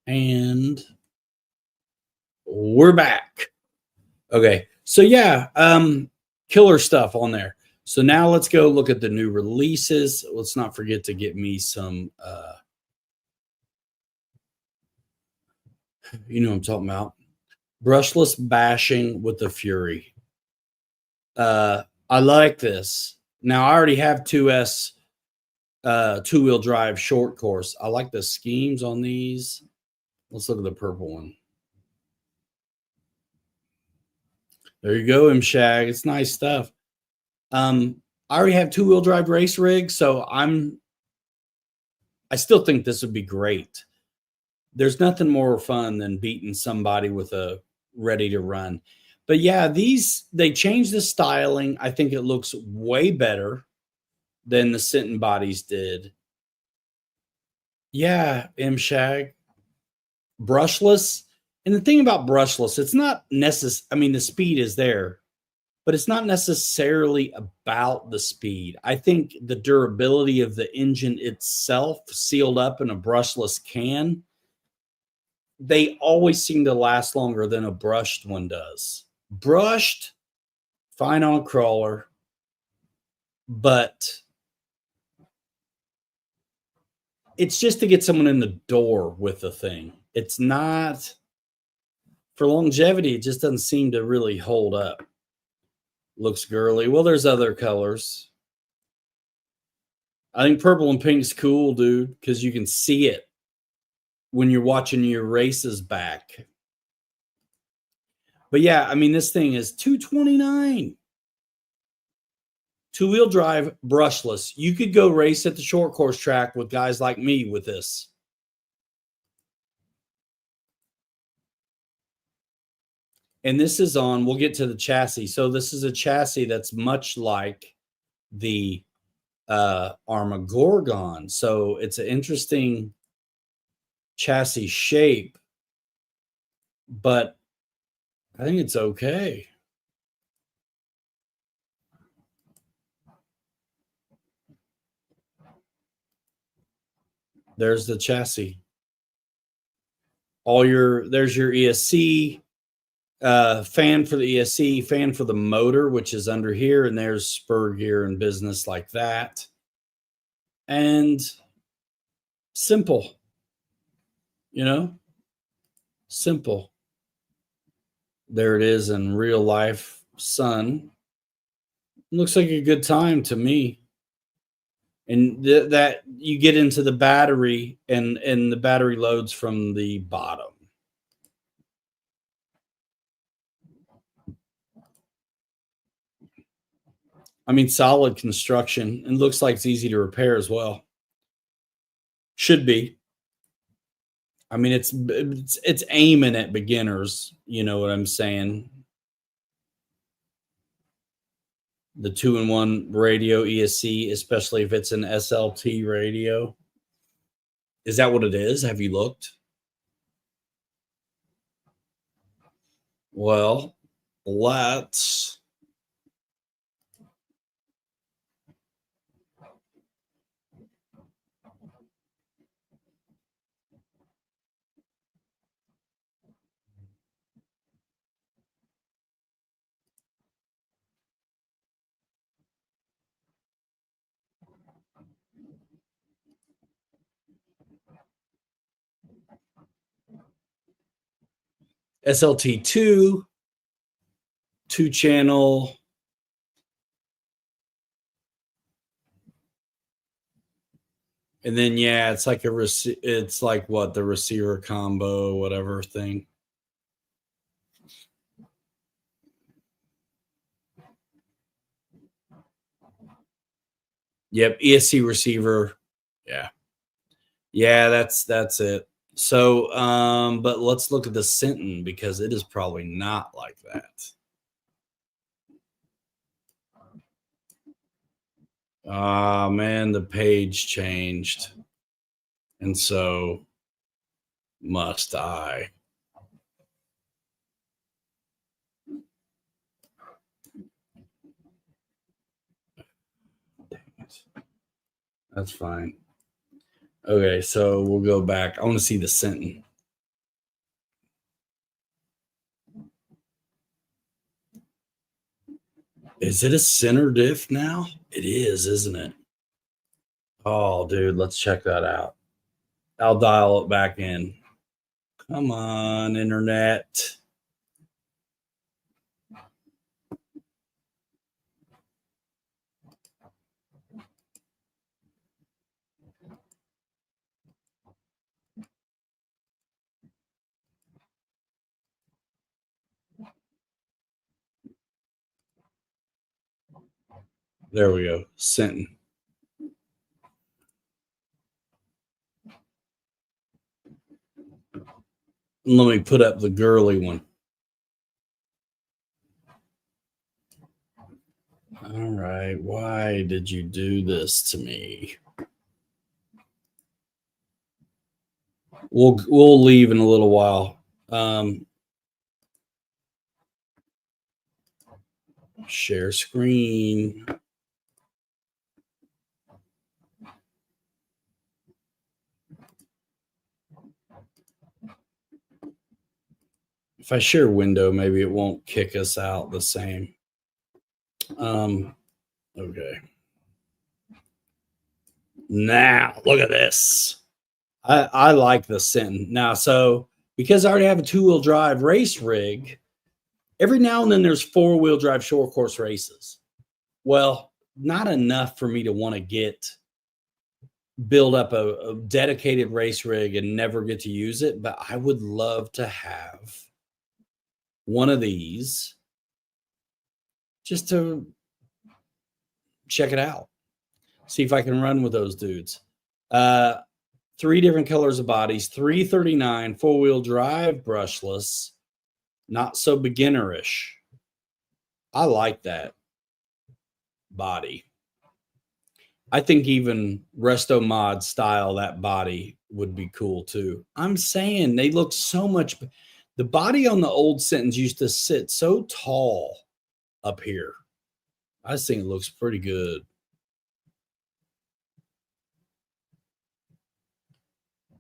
And we're back. Okay. So yeah, killer stuff on there. So now let's go look at the new releases. Let's not forget to get me some you know what I'm talking about. Brushless bashing with the Fury. I like this. Now I already have 2S two-wheel drive short course. I like the schemes on these. Let's look at the purple one. There you go, M-Shag. It's nice stuff. I already have two-wheel drive race rig, so I still think this would be great. There's nothing more fun than beating somebody with a ready to run. But yeah, they changed the styling. I think it looks way better than the Sinton bodies did. Yeah, M-Shag. Brushless. And the thing about brushless, it's not necessary. I mean, the speed is there, but it's not necessarily about the speed. I think the durability of the engine itself sealed up in a brushless can, they always seem to last longer than a brushed one does. Brushed, fine on a crawler, but it's just to get someone in the door with the thing. It's not for longevity. It just doesn't seem to really hold up. Looks girly. Well, there's other colors. I think purple and pink's cool, dude, because you can see it when you're watching your races back. But yeah, I mean, this thing is $229. Two-wheel drive, brushless. You could go race at the short course track with guys like me with this. And this is on, we'll get to the chassis. So this is a chassis that's much like the Armagorgon. So it's an interesting chassis shape, but I think it's okay. There's the chassis. There's your ESC, fan for the ESC, fan for the motor, which is under here, and there's spur gear and business like that. And simple, simple. There it is in real life sun. Looks like a good time to me. And that you get into the battery, and the battery loads from the bottom. I mean, solid construction, and looks like it's easy to repair as well. Should be. I mean, it's aiming at beginners. You know what I'm saying? The 2-in-1 radio ESC, especially if it's an SLT radio. Is that what it is? Have you looked? Well, let's SLT2, 2-channel. And then, yeah, it's like it's like what, the receiver combo, whatever thing. Yep, ESC receiver. Yeah, that's it. So, but let's look at the Sinton, because it is probably not like that. Ah, man, the page changed. And so must I. Dang it. That's fine. Okay, so we'll go back. I want to see the Sinton. Is it a center diff now? It is, isn't it? Oh, dude, let's check that out. I'll dial it back in. Come on, internet. There we go. Sinton. Let me put up the girly one. All right. Why did you do this to me? We'll leave in a little while. Share screen. If I share window, maybe it won't kick us out the same. Okay. Now, look at this. I like the Sinton. Now, so because I already have a 2-wheel drive race rig, every now and then there's 4-wheel drive short course races. Well, not enough for me to want to get build up a dedicated race rig and never get to use it, but I would love to have one of these just to check it out, see if I can run with those dudes. 3 different colors of bodies, 339, 4-wheel drive, brushless, not so beginnerish. I like that body. I think even Resto Mod style, that body would be cool too. I'm saying they look so much. The body on the old Sentence used to sit so tall up here. I just think it looks pretty good.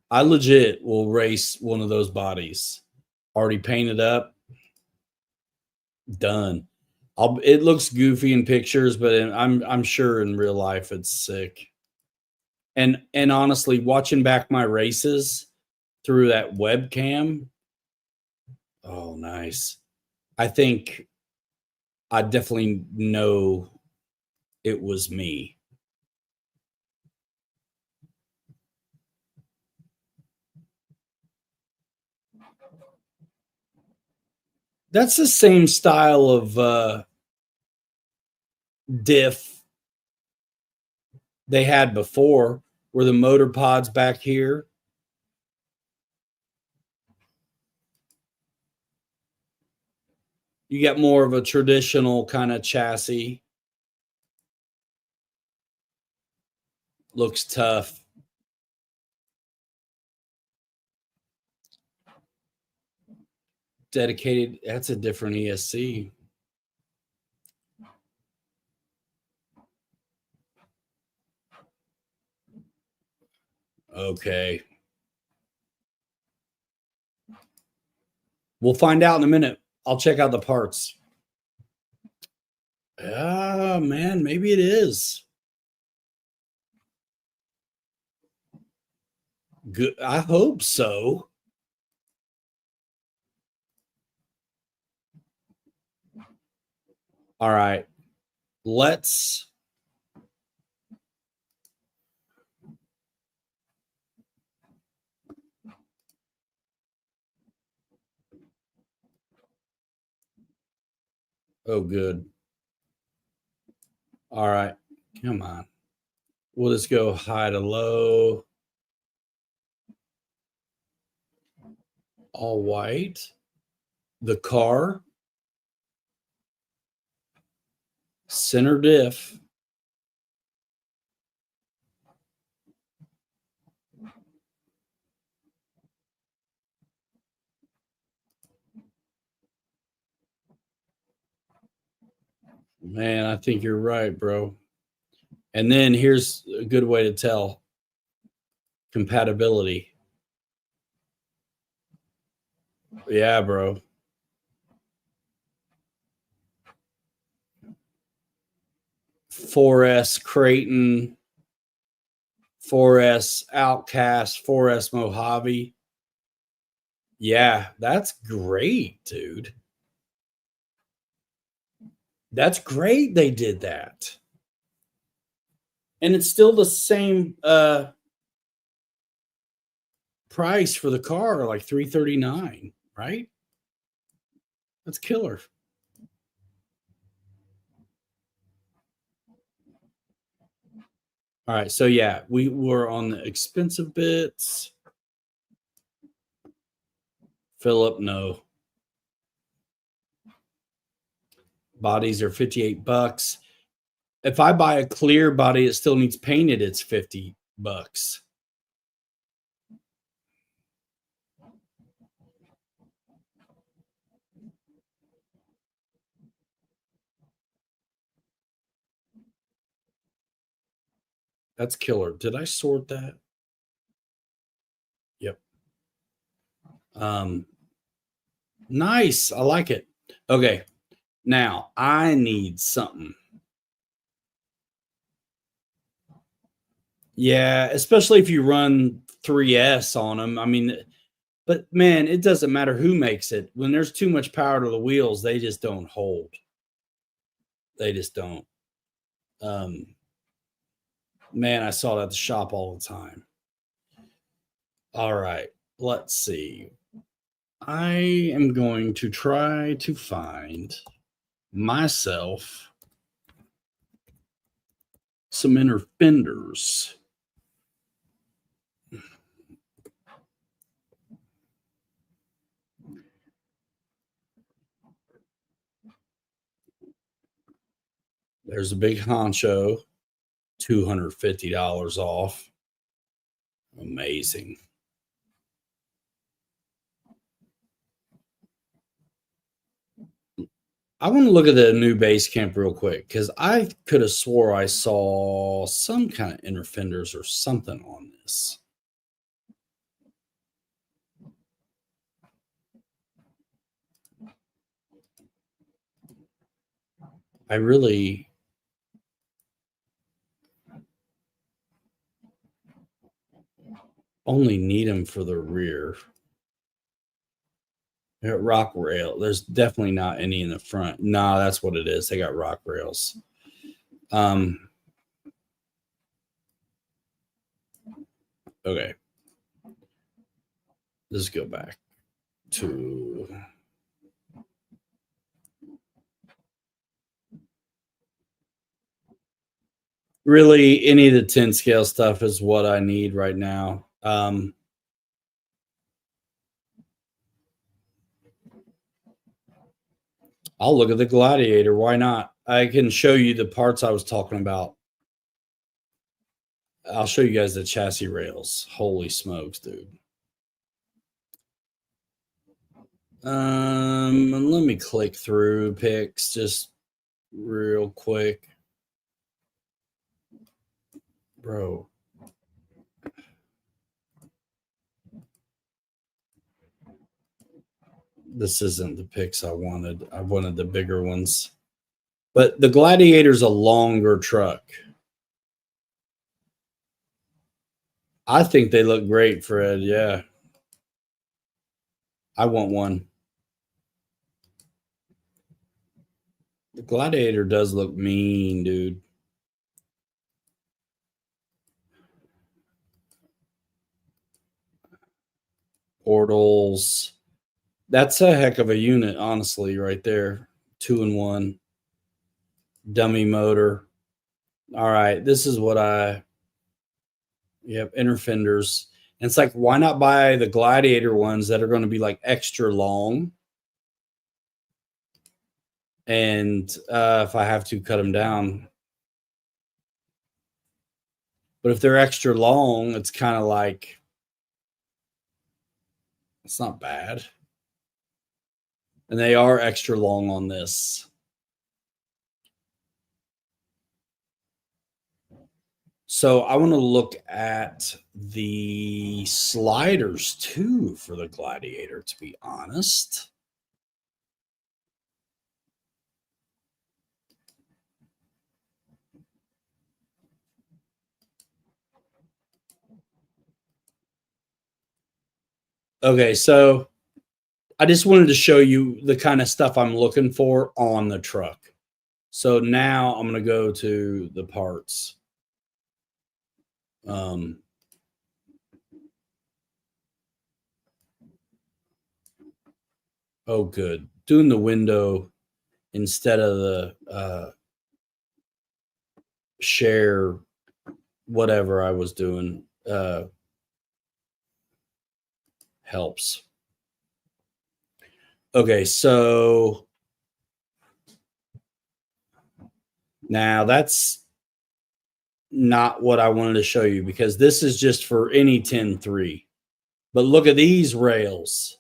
I legit will race one of those bodies. Already painted up. Done. It looks goofy in pictures, but I'm sure in real life it's sick. And honestly, watching back my races through that webcam, oh, nice. I think I definitely know it was me. That's the same style of diff they had before, where the motor pod's back here. You get more of a traditional kind of chassis. Looks tough. Dedicated, that's a different ESC. Okay. We'll find out in a minute. I'll check out the parts. Man, maybe it is. Good. I hope so. All right. Let's oh, good. All right. Come on. We'll just go high to low. All white. The car. Center diff. Man, I think you're right, bro. And then here's a good way to tell compatibility. Yeah, bro. $4S Creighton, $4S Outcast, $4S Mojave. Yeah, that's great, dude. That's great they did that. And it's still the same price for the car, like $339, right? That's killer. All right, so yeah, we were on the expensive bits. Philip, no. Bodies are $58. If I buy a clear body, it still needs painted, it's $50. That's killer. Did I sort that? Yep. Nice. I like it. Okay. Now I need something. Yeah, especially if you run 3S on them. I mean, but man, it doesn't matter who makes it. When there's too much power to the wheels, they just don't hold. They just don't. Man, I saw it at the shop all the time. All right, let's see. I am going to try to find myself some inner fenders. There's a big honcho, $250 off. Amazing. I want to look at the new base camp real quick because I could have swore I saw some kind of inner fenders or something on this. I really only need them for the rear. They're rock rail. There's definitely not any in the front. Nah, that's what it is. They got rock rails. Okay. Let's go back to really any of the 10 scale stuff is what I need right now. I'll look at the Gladiator. Why not? I can show you the parts I was talking about. I'll show you guys the chassis rails. Holy smokes, dude. Let me click through pics just real quick. Bro. This isn't the pics I wanted. I wanted the bigger ones. But the Gladiator's a longer truck. I think they look great, Fred. Yeah. I want one. The Gladiator does look mean, dude. Portals. That's a heck of a unit, honestly, right there. 2-in-1. Dummy motor. All right. This is what Yep, inner fenders. And it's like, why not buy the Gladiator ones that are going to be like extra long? And if I have to cut them down. But if they're extra long, it's kind of like, it's not bad. And they are extra long on this. So I want to look at the sliders too for the Gladiator, to be honest. Okay, so I just wanted to show you the kind of stuff I'm looking for on the truck. So now I'm going to go to the parts. Oh, good. Doing the window instead of the share whatever I was doing helps. Okay, so now that's not what I wanted to show you because this is just for any 10-3. But look at these rails.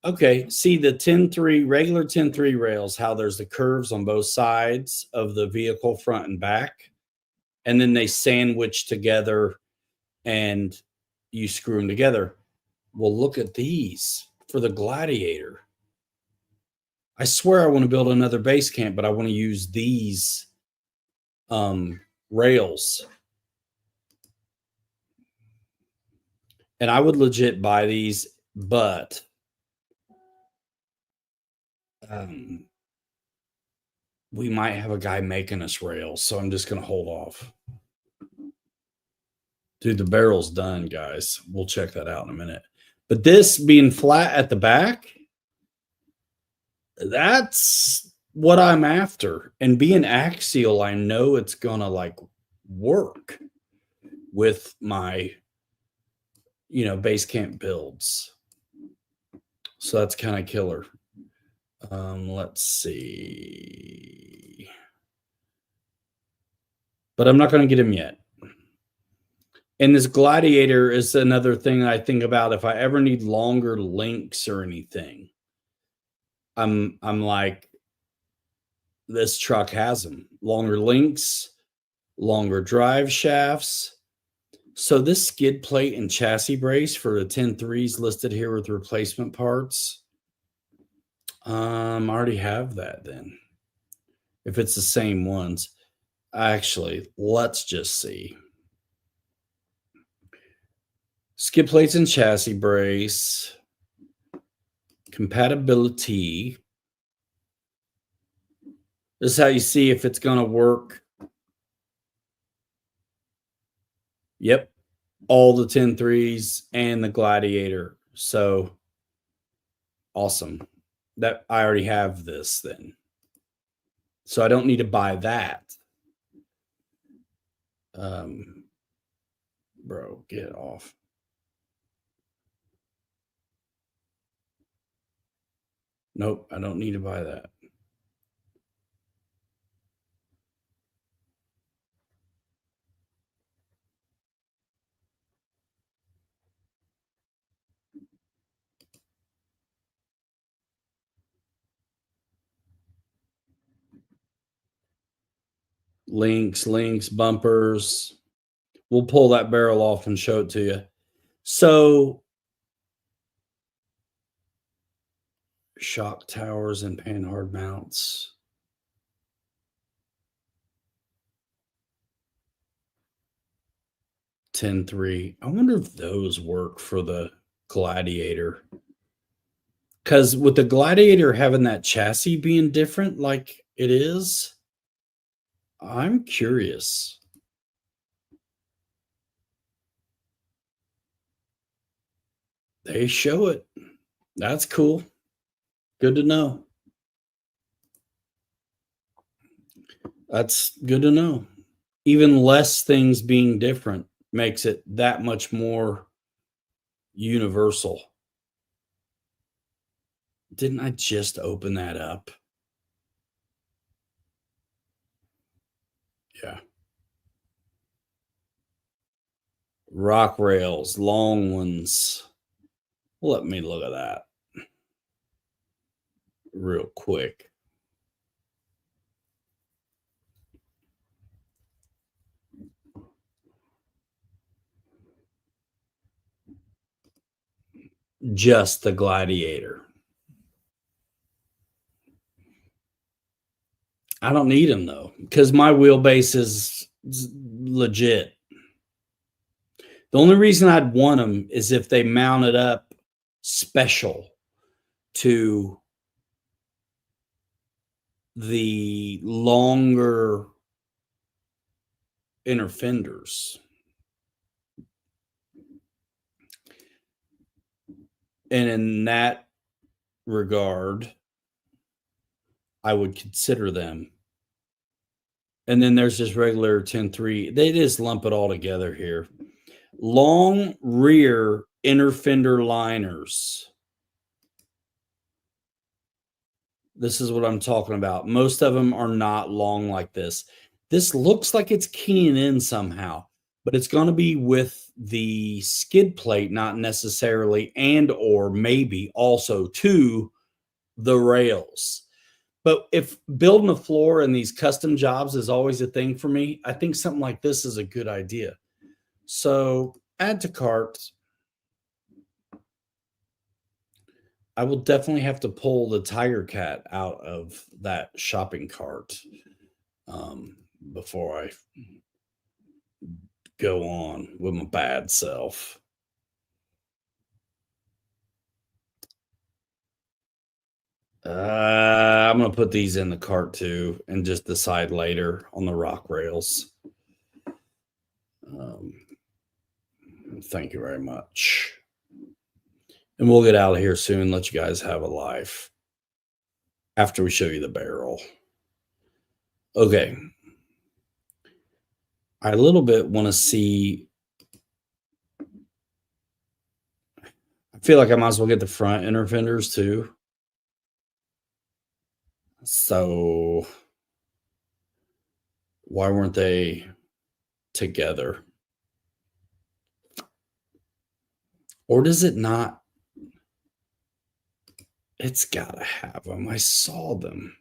Okay, see the 10-3, regular 10-3 rails, how there's the curves on both sides of the vehicle, front and back. And then they sandwich together and you screw them together. Well, look at these for the Gladiator. I swear I want to build another base camp, but I want to use these rails. And I would legit buy these, but we might have a guy making us rails, so I'm just going to hold off. Dude, the barrel's done, guys. We'll check that out in a minute. But this being flat at the back, that's what I'm after. And being axial, I know it's gonna like work with my, base camp builds. So that's kind of killer. Let's see. But I'm not going to get him yet. And this Gladiator is another thing I think about if I ever need longer links or anything. I'm like, this truck has them. Longer links, longer drive shafts. So this skid plate and chassis brace for the 10.3s listed here with replacement parts. I already have that then. If it's the same ones. Actually, let's just see. Skid plates and chassis brace. Compatibility. This is how you see if it's going to work. Yep. All the 10.3s and the Gladiator. So awesome. That I already have this then. So I don't need to buy that. Bro, get off. Nope, I don't need to buy that. Links, bumpers. We'll pull that barrel off and show it to you. So shock towers and panhard mounts. $10.3. I wonder if those work for the Gladiator. Because with the Gladiator having that chassis being different like it is, I'm curious. They show it. That's cool. Good to know. That's good to know. Even less things being different makes it that much more universal. Didn't I just open that up? Yeah. Rock rails, long ones. Let me look at that real quick. Just the Gladiator. I don't need them though, because my wheelbase is legit. The only reason I'd want them is if they mounted up special to the longer inner fenders. And in that regard, I would consider them. And then there's just regular 10.3. They just lump it all together here. Long rear inner fender liners. This is what I'm talking about. Most of them are not long like this. This looks like it's keying in somehow, but it's going to be with the skid plate, not necessarily, and or maybe also to the rails. But if building a floor in these custom jobs is always a thing for me, I think something like this is a good idea. So add to cart. I will definitely have to pull the Tiger Cat out of that shopping cart before I go on with my bad self. I'm going to put these in the cart too and just decide later on the rock rails. Thank you very much. And we'll get out of here soon. Let you guys have a life after we show you the barrel. Okay. I a little bit want to see. I feel like I might as well get the front inner fenders too. So why weren't they together? Or does it not? It's got to have them. I saw them.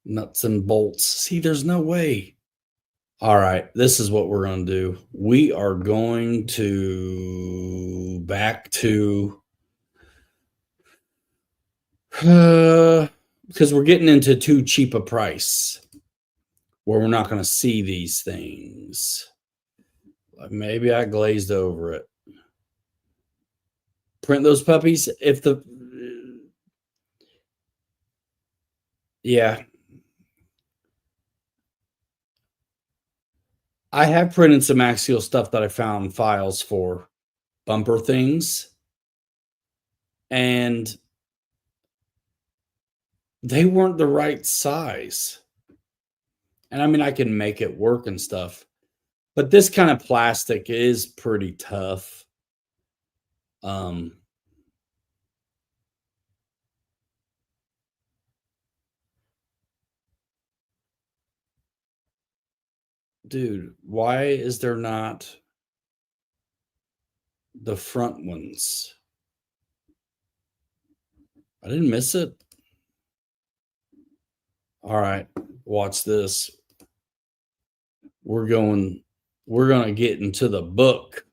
Nuts and bolts. See, there's no way. All right, this is what we're going to do. We are going to back to because we're getting into too cheap a price where we're not going to see these things. Maybe I glazed over it. Print those puppies. Yeah. I have printed some axial stuff that I found files for bumper things. And they weren't the right size. And I mean, I can make it work and stuff. But this kind of plastic is pretty tough. Dude, why is there not the front ones? I didn't miss it. All right, watch this. We're going to get into the book.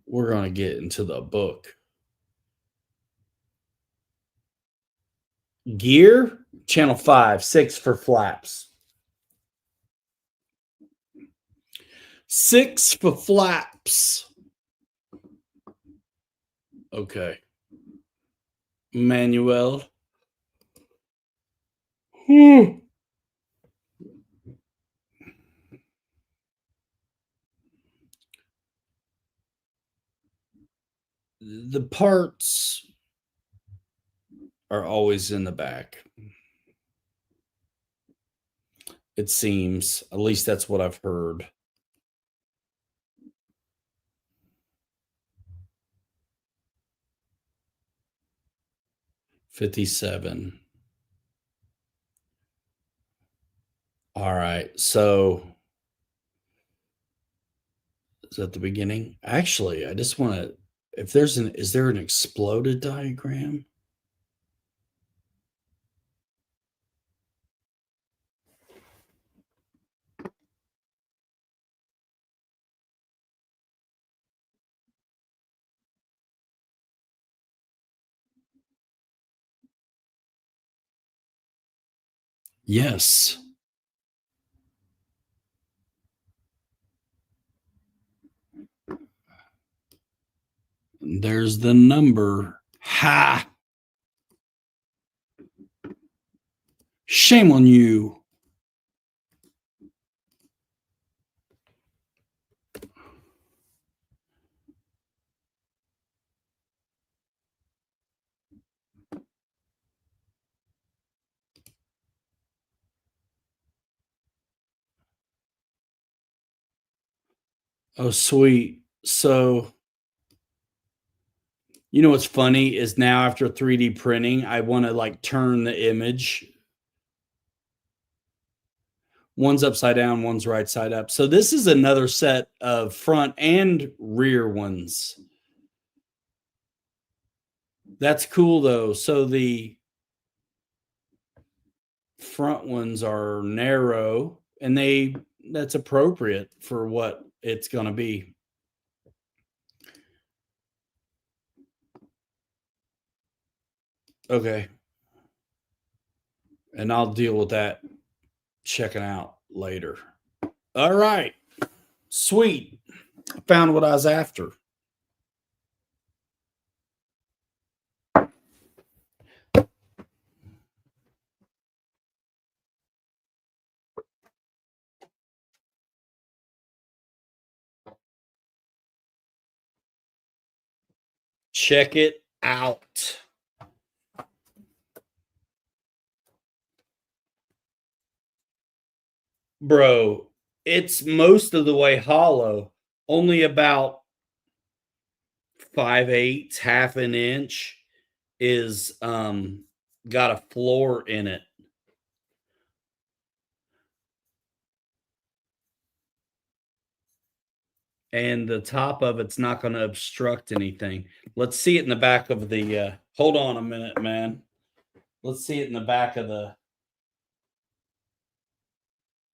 We're going to get into the book. Gear, channel 5, 6 for flaps. 6 for flaps. Okay. Manuel. The parts are always in the back. It seems. At least that's what I've heard. $57. All right. So is that the beginning? Actually, I just want to, is there an exploded diagram? Yes. There's the number. Ha! Shame on you. Oh, sweet. So, you know what's funny is now after 3D printing, I want to like turn the image. One's upside down, one's right side up. So this is another set of front and rear ones. That's cool though. So the front ones are narrow and that's appropriate for what it's going to be. Okay. And I'll deal with that checking out later. All right. Sweet. I found what I was after. Check it out. Bro, it's most of the way hollow. Only about 5/8, half an inch is got a floor in it. And the top of it's not going to obstruct anything. Let's see it in the back of the hold on a minute, man. Let's see it in the back of the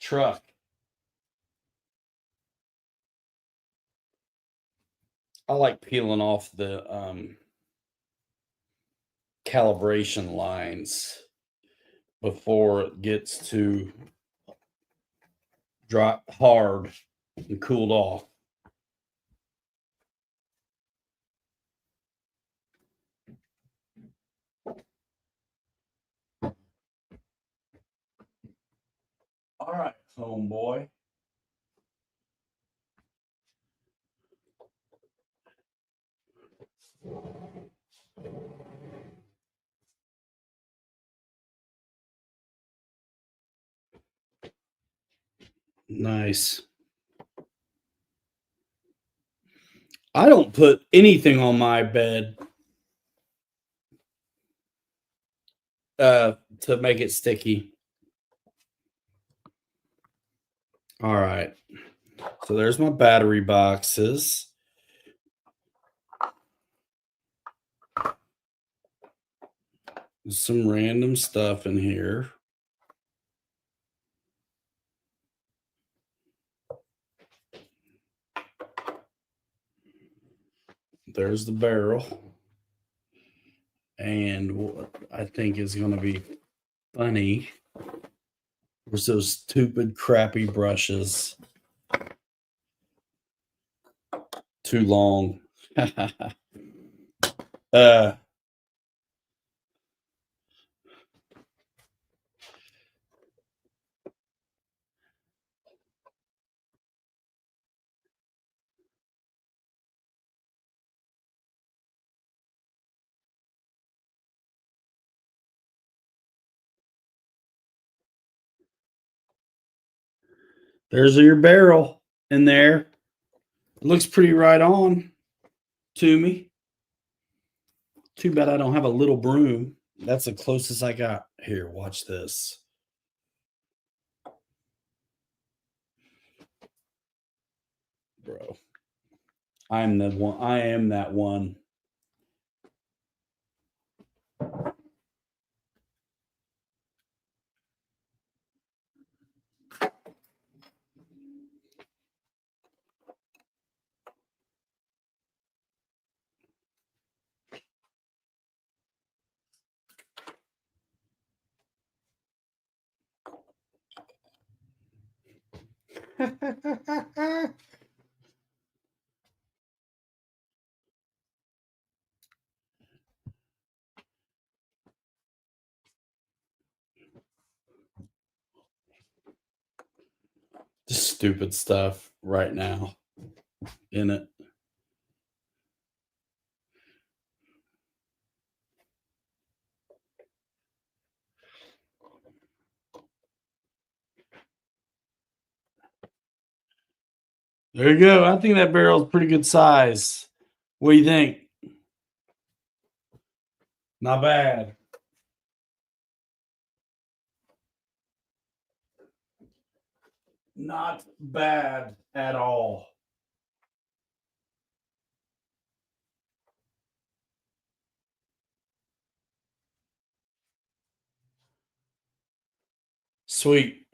truck. I like peeling off the calibration lines before it gets too dry, hard and cooled off. All right, homeboy. Nice. I don't put anything on my bed to make it sticky. All right. So there's my battery boxes. There's some random stuff in here. There's the barrel. And what I think is going to be funny was those stupid, crappy brushes. Too long. There's your barrel in there. It looks pretty right on to me. Too bad I don't have a little broom. That's the closest I got. Here, watch this. Bro. I am the one. I am that one. Just stupid stuff right now in it. There you go. I think that barrel's pretty good size. What do you think? Not bad. Not bad at all. Sweet.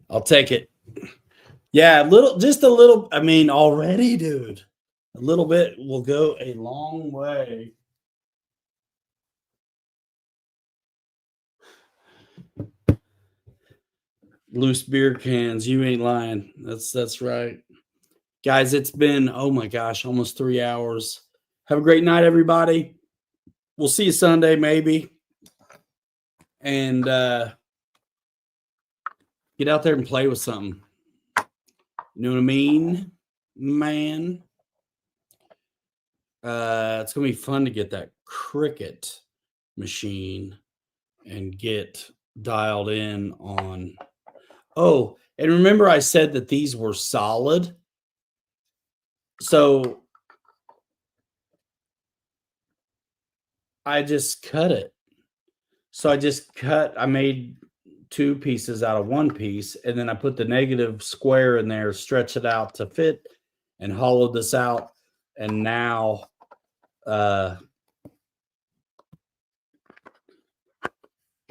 I'll take it. Yeah, just a little. I mean, already, dude. A little bit will go a long way. Loose beer cans. You ain't lying. That's right. Guys, it's been, oh my gosh, almost 3 hours. Have a great night, everybody. We'll see you Sunday, maybe. And get out there and play with something. You know what I mean, man? It's gonna be fun to get that Cricket machine and get dialed in on. Oh, and remember I said that these were solid. So I just cut it. So I made two pieces out of one piece, and then I put the negative square in there, stretch it out to fit, and hollowed this out. And now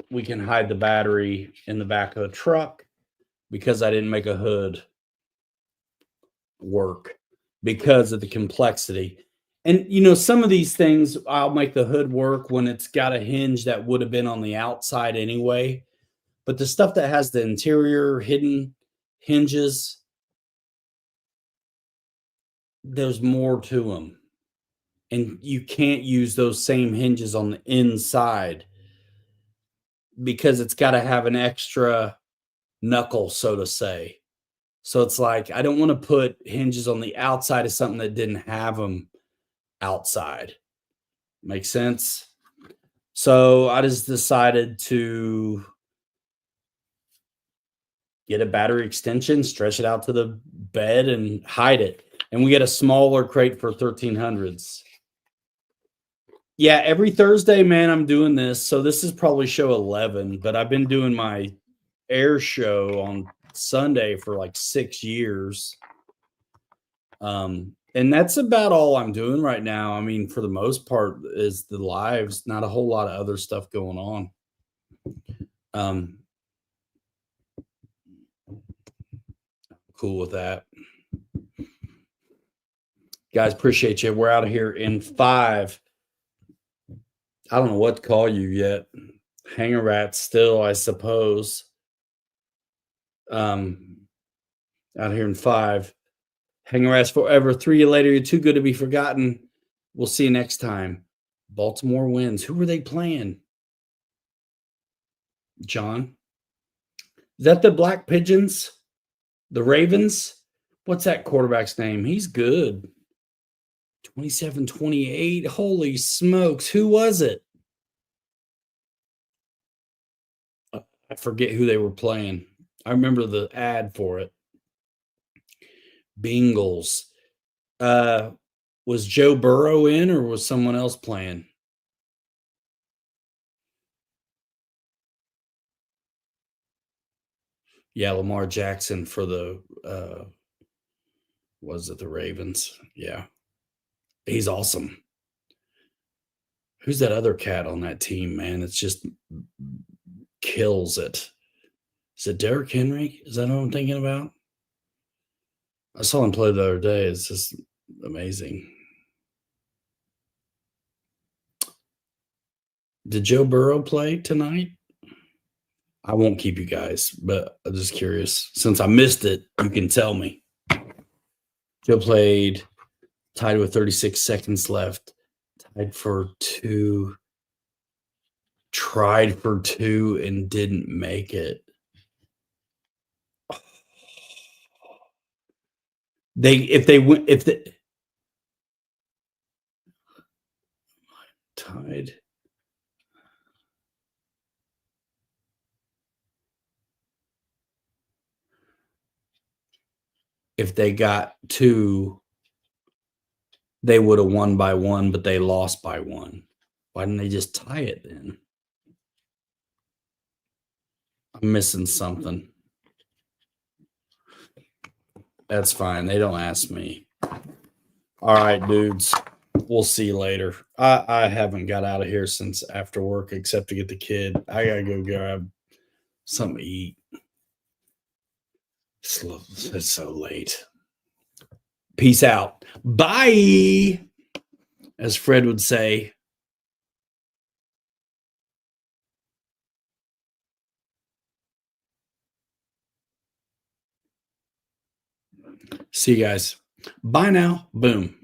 we can hide the battery in the back of the truck because I didn't make a hood work because of the complexity. And some of these things I'll make the hood work when it's got a hinge that would have been on the outside anyway. But the stuff that has the interior hidden hinges, there's more to them. And you can't use those same hinges on the inside because it's got to have an extra knuckle, so to say. So it's like, I don't want to put hinges on the outside of something that didn't have them outside. Makes sense? So I just decided to get a battery extension, stretch it out to the bed, and hide it. And we get a smaller crate for 1300s. Yeah, every Thursday, man, I'm doing this. So this is probably show 11, but I've been doing my air show on Sunday for like 6 years. And that's about all I'm doing right now. I mean, for the most part, is the lives, not a whole lot of other stuff going on. Cool with that. Guys, appreciate you. We're out of here in 5. I don't know what to call you yet. Hanger rats still, I suppose. Out here in 5. Hanger rats forever. 3 you later. You're too good to be forgotten. We'll see you next time. Baltimore wins. Who were they playing? John? Is that the Black Pigeons? The Ravens? What's that quarterback's name? He's good. 27-28. Holy smokes. Who was it? I forget who they were playing. I remember the ad for it. Bengals. Was Joe Burrow in or was someone else playing? Yeah, Lamar Jackson for the was it the Ravens? Yeah. He's awesome. Who's that other cat on that team, man? It's just kills it. Is it Derrick Henry? Is that what I'm thinking about? I saw him play the other day. It's just amazing. Did Joe Burrow play tonight? I won't keep you guys, but I'm just curious. Since I missed it, you can tell me. Joe played, tied with 36 seconds left, tied for 2, tried for 2, and didn't make it. Tied. If they got 2, they would have won by 1, but they lost by 1. Why didn't they just tie it then? I'm missing something. That's fine. They don't ask me. All right, dudes. We'll see you later. I haven't got out of here since after work except to get the kid. I got to go grab something to eat. It's so late. Peace out. Bye. As Fred would say. See you guys. Bye now. Boom.